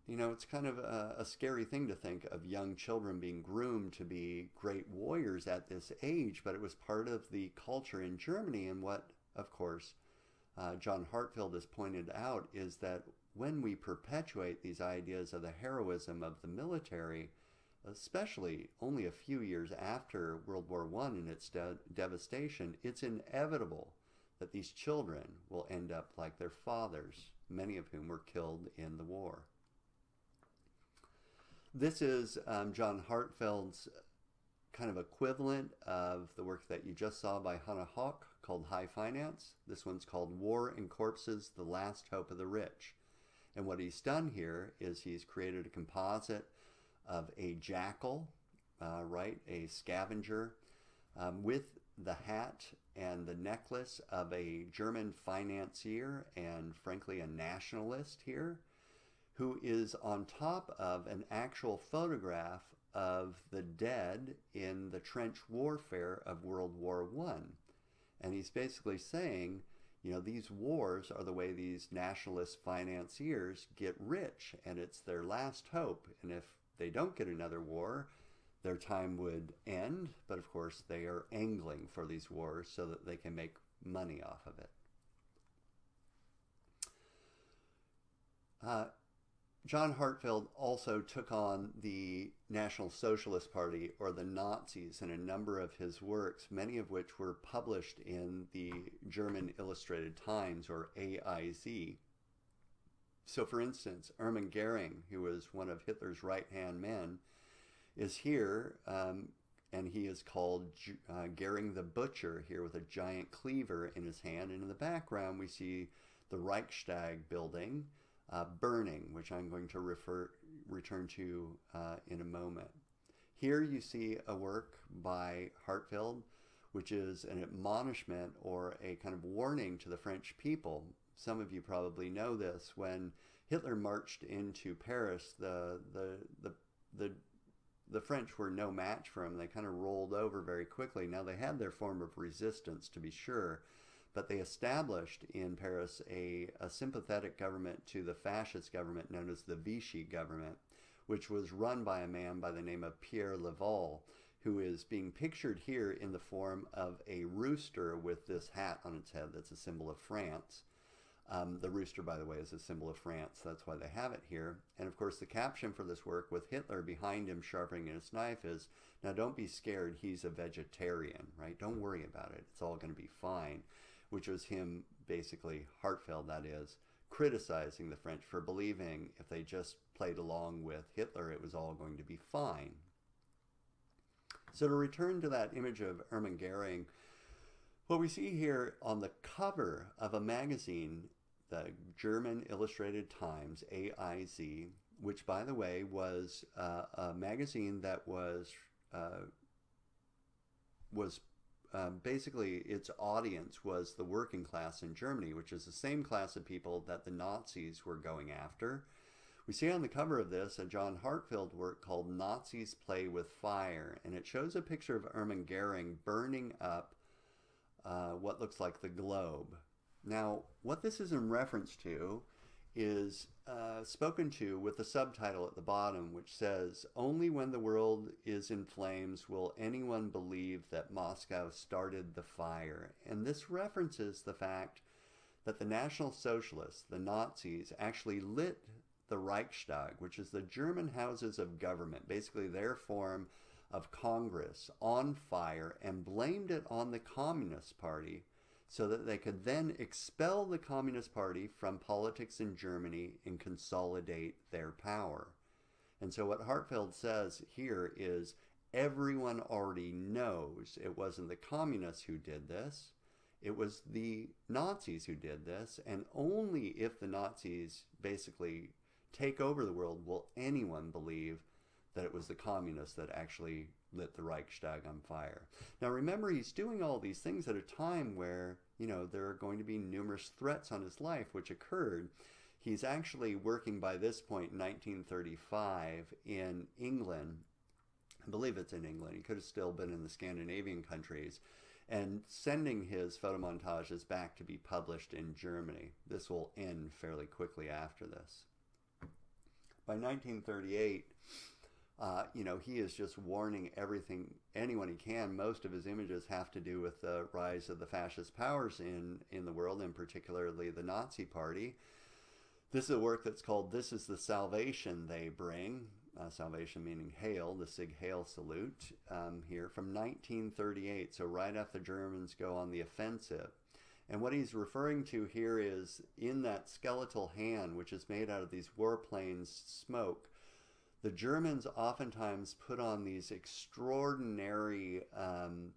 You know, it's kind of a scary thing to think of young children being groomed to be great warriors at this age, but it was part of the culture in Germany. And what, of course, John Hartfield has pointed out is that when we perpetuate these ideas of the heroism of the military, especially only a few years after World War I and its devastation, it's inevitable that these children will end up like their fathers, many of whom were killed in the war. This is John Hartfield's kind of equivalent of the work that you just saw by Hannah Hawk called High Finance. This one's called War and Corpses, The Last Hope of the Rich. And what he's done here is he's created a composite of a jackal, a scavenger, with the hat and the necklace of a German financier and frankly a nationalist here, who is on top of an actual photograph of the dead in the trench warfare of World War I. And he's basically saying, you know, these wars are the way these nationalist financiers get rich, and it's their last hope. And if they don't get another war, their time would end. But of course, they are angling for these wars so that they can make money off of it. John Hartfield also took on the National Socialist Party, or the Nazis, in a number of his works, many of which were published in the German Illustrated Times, or AIZ. So for instance, Hermann Goering, who was one of Hitler's right-hand men, is here, and he is called Goering the Butcher, here with a giant cleaver in his hand. And in the background, we see the Reichstag building burning, which I'm going to return to in a moment. Here you see a work by Hartfield, which is an admonishment or a kind of warning to the French people. Some of you probably know this. When Hitler marched into Paris, the French were no match for him. They kind of rolled over very quickly. Now they had their form of resistance, to be sure, but they established in Paris a sympathetic government to the fascist government known as the Vichy government, which was run by a man by the name of Pere Laval, who is being pictured here in the form of a rooster with this hat on its head that's a symbol of France. The rooster, by the way, is a symbol of France. That's why they have it here. And of course, the caption for this work, with Hitler behind him sharpening his knife, is, "Now don't be scared, he's a vegetarian," right? Don't worry about it. It's all going to be fine. Which was him, basically, Hartfield, that is, criticizing the French for believing if they just played along with Hitler, it was all going to be fine. So to return to that image of Hermann Goering, what we see here on the cover of a magazine, the German Illustrated Times, AIZ, which, by the way, was a magazine that was basically its audience was the working class in Germany, which is the same class of people that the Nazis were going after. We see on the cover of this a John Hartfield work called Nazis Play with Fire, and it shows a picture of Hermann Goering burning up what looks like the globe. Now, what this is in reference to is spoken to with the subtitle at the bottom, which says, "Only when the world is in flames will anyone believe that Moscow started the fire." And this references the fact that the National Socialists, the Nazis, actually lit the Reichstag, which is the German houses of government, basically their form of Congress on fire and blamed it on the Communist Party so that they could then expel the Communist Party from politics in Germany and consolidate their power. And so what Hartfeld says here is everyone already knows it wasn't the communists who did this. It was the Nazis who did this, and only if the Nazis basically take over the world will anyone believe that it was the communists that actually lit the Reichstag on fire. Now remember, he's doing all these things at a time where, you know, there are going to be numerous threats on his life which occurred. He's actually working by this point in 1935 in England. I believe it's in England. He could have still been in the Scandinavian countries, and sending his photomontages back to be published in Germany. This will end fairly quickly after this. By 1938, you know, he is just warning anyone he can. Most of his images have to do with the rise of the fascist powers in the world, and particularly the Nazi Party. This is a work that's called This is the Salvation They Bring. Salvation meaning hail, the Sig Heil salute here from 1938. So right after the Germans go on the offensive. And what he's referring to here is in that skeletal hand, which is made out of these warplanes' smoke, the Germans oftentimes put on these extraordinary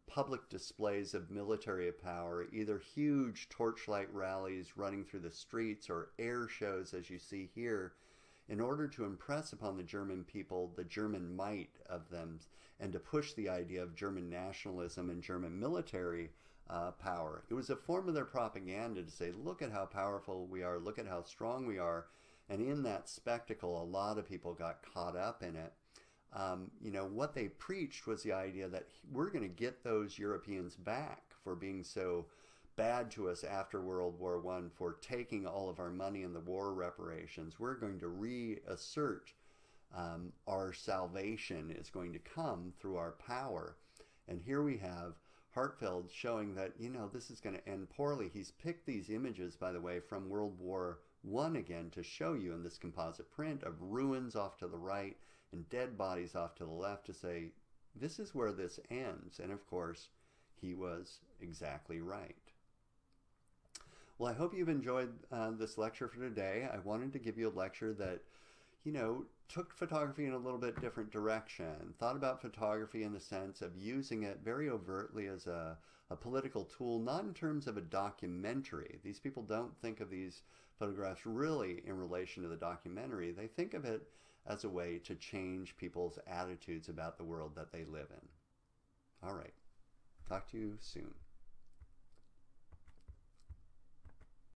public displays of military power, either huge torchlight rallies running through the streets or air shows, as you see here, in order to impress upon the German people the German might of them and to push the idea of German nationalism and German military power. It was a form of their propaganda to say, look at how powerful we are, look at how strong we are. And in that spectacle, a lot of people got caught up in it. You know, what they preached was the idea that we're going to get those Europeans back for being so bad to us after World War I, for taking all of our money in the war reparations. We're going to reassert our salvation is going to come through our power. And here we have Hartfeld showing that, you know, this is going to end poorly. He's picked these images, by the way, from World War I again to show you in this composite print of ruins off to the right and dead bodies off to the left to say, this is where this ends. And of course, he was exactly right. Well, I hope you've enjoyed this lecture for today. I wanted to give you a lecture that, you know, took photography in a little bit different direction, thought about photography in the sense of using it very overtly as a political tool, not in terms of a documentary. These people don't think of these photographs really in relation to the documentary. They think of it as a way to change people's attitudes about the world that they live in. All right. Talk to you soon.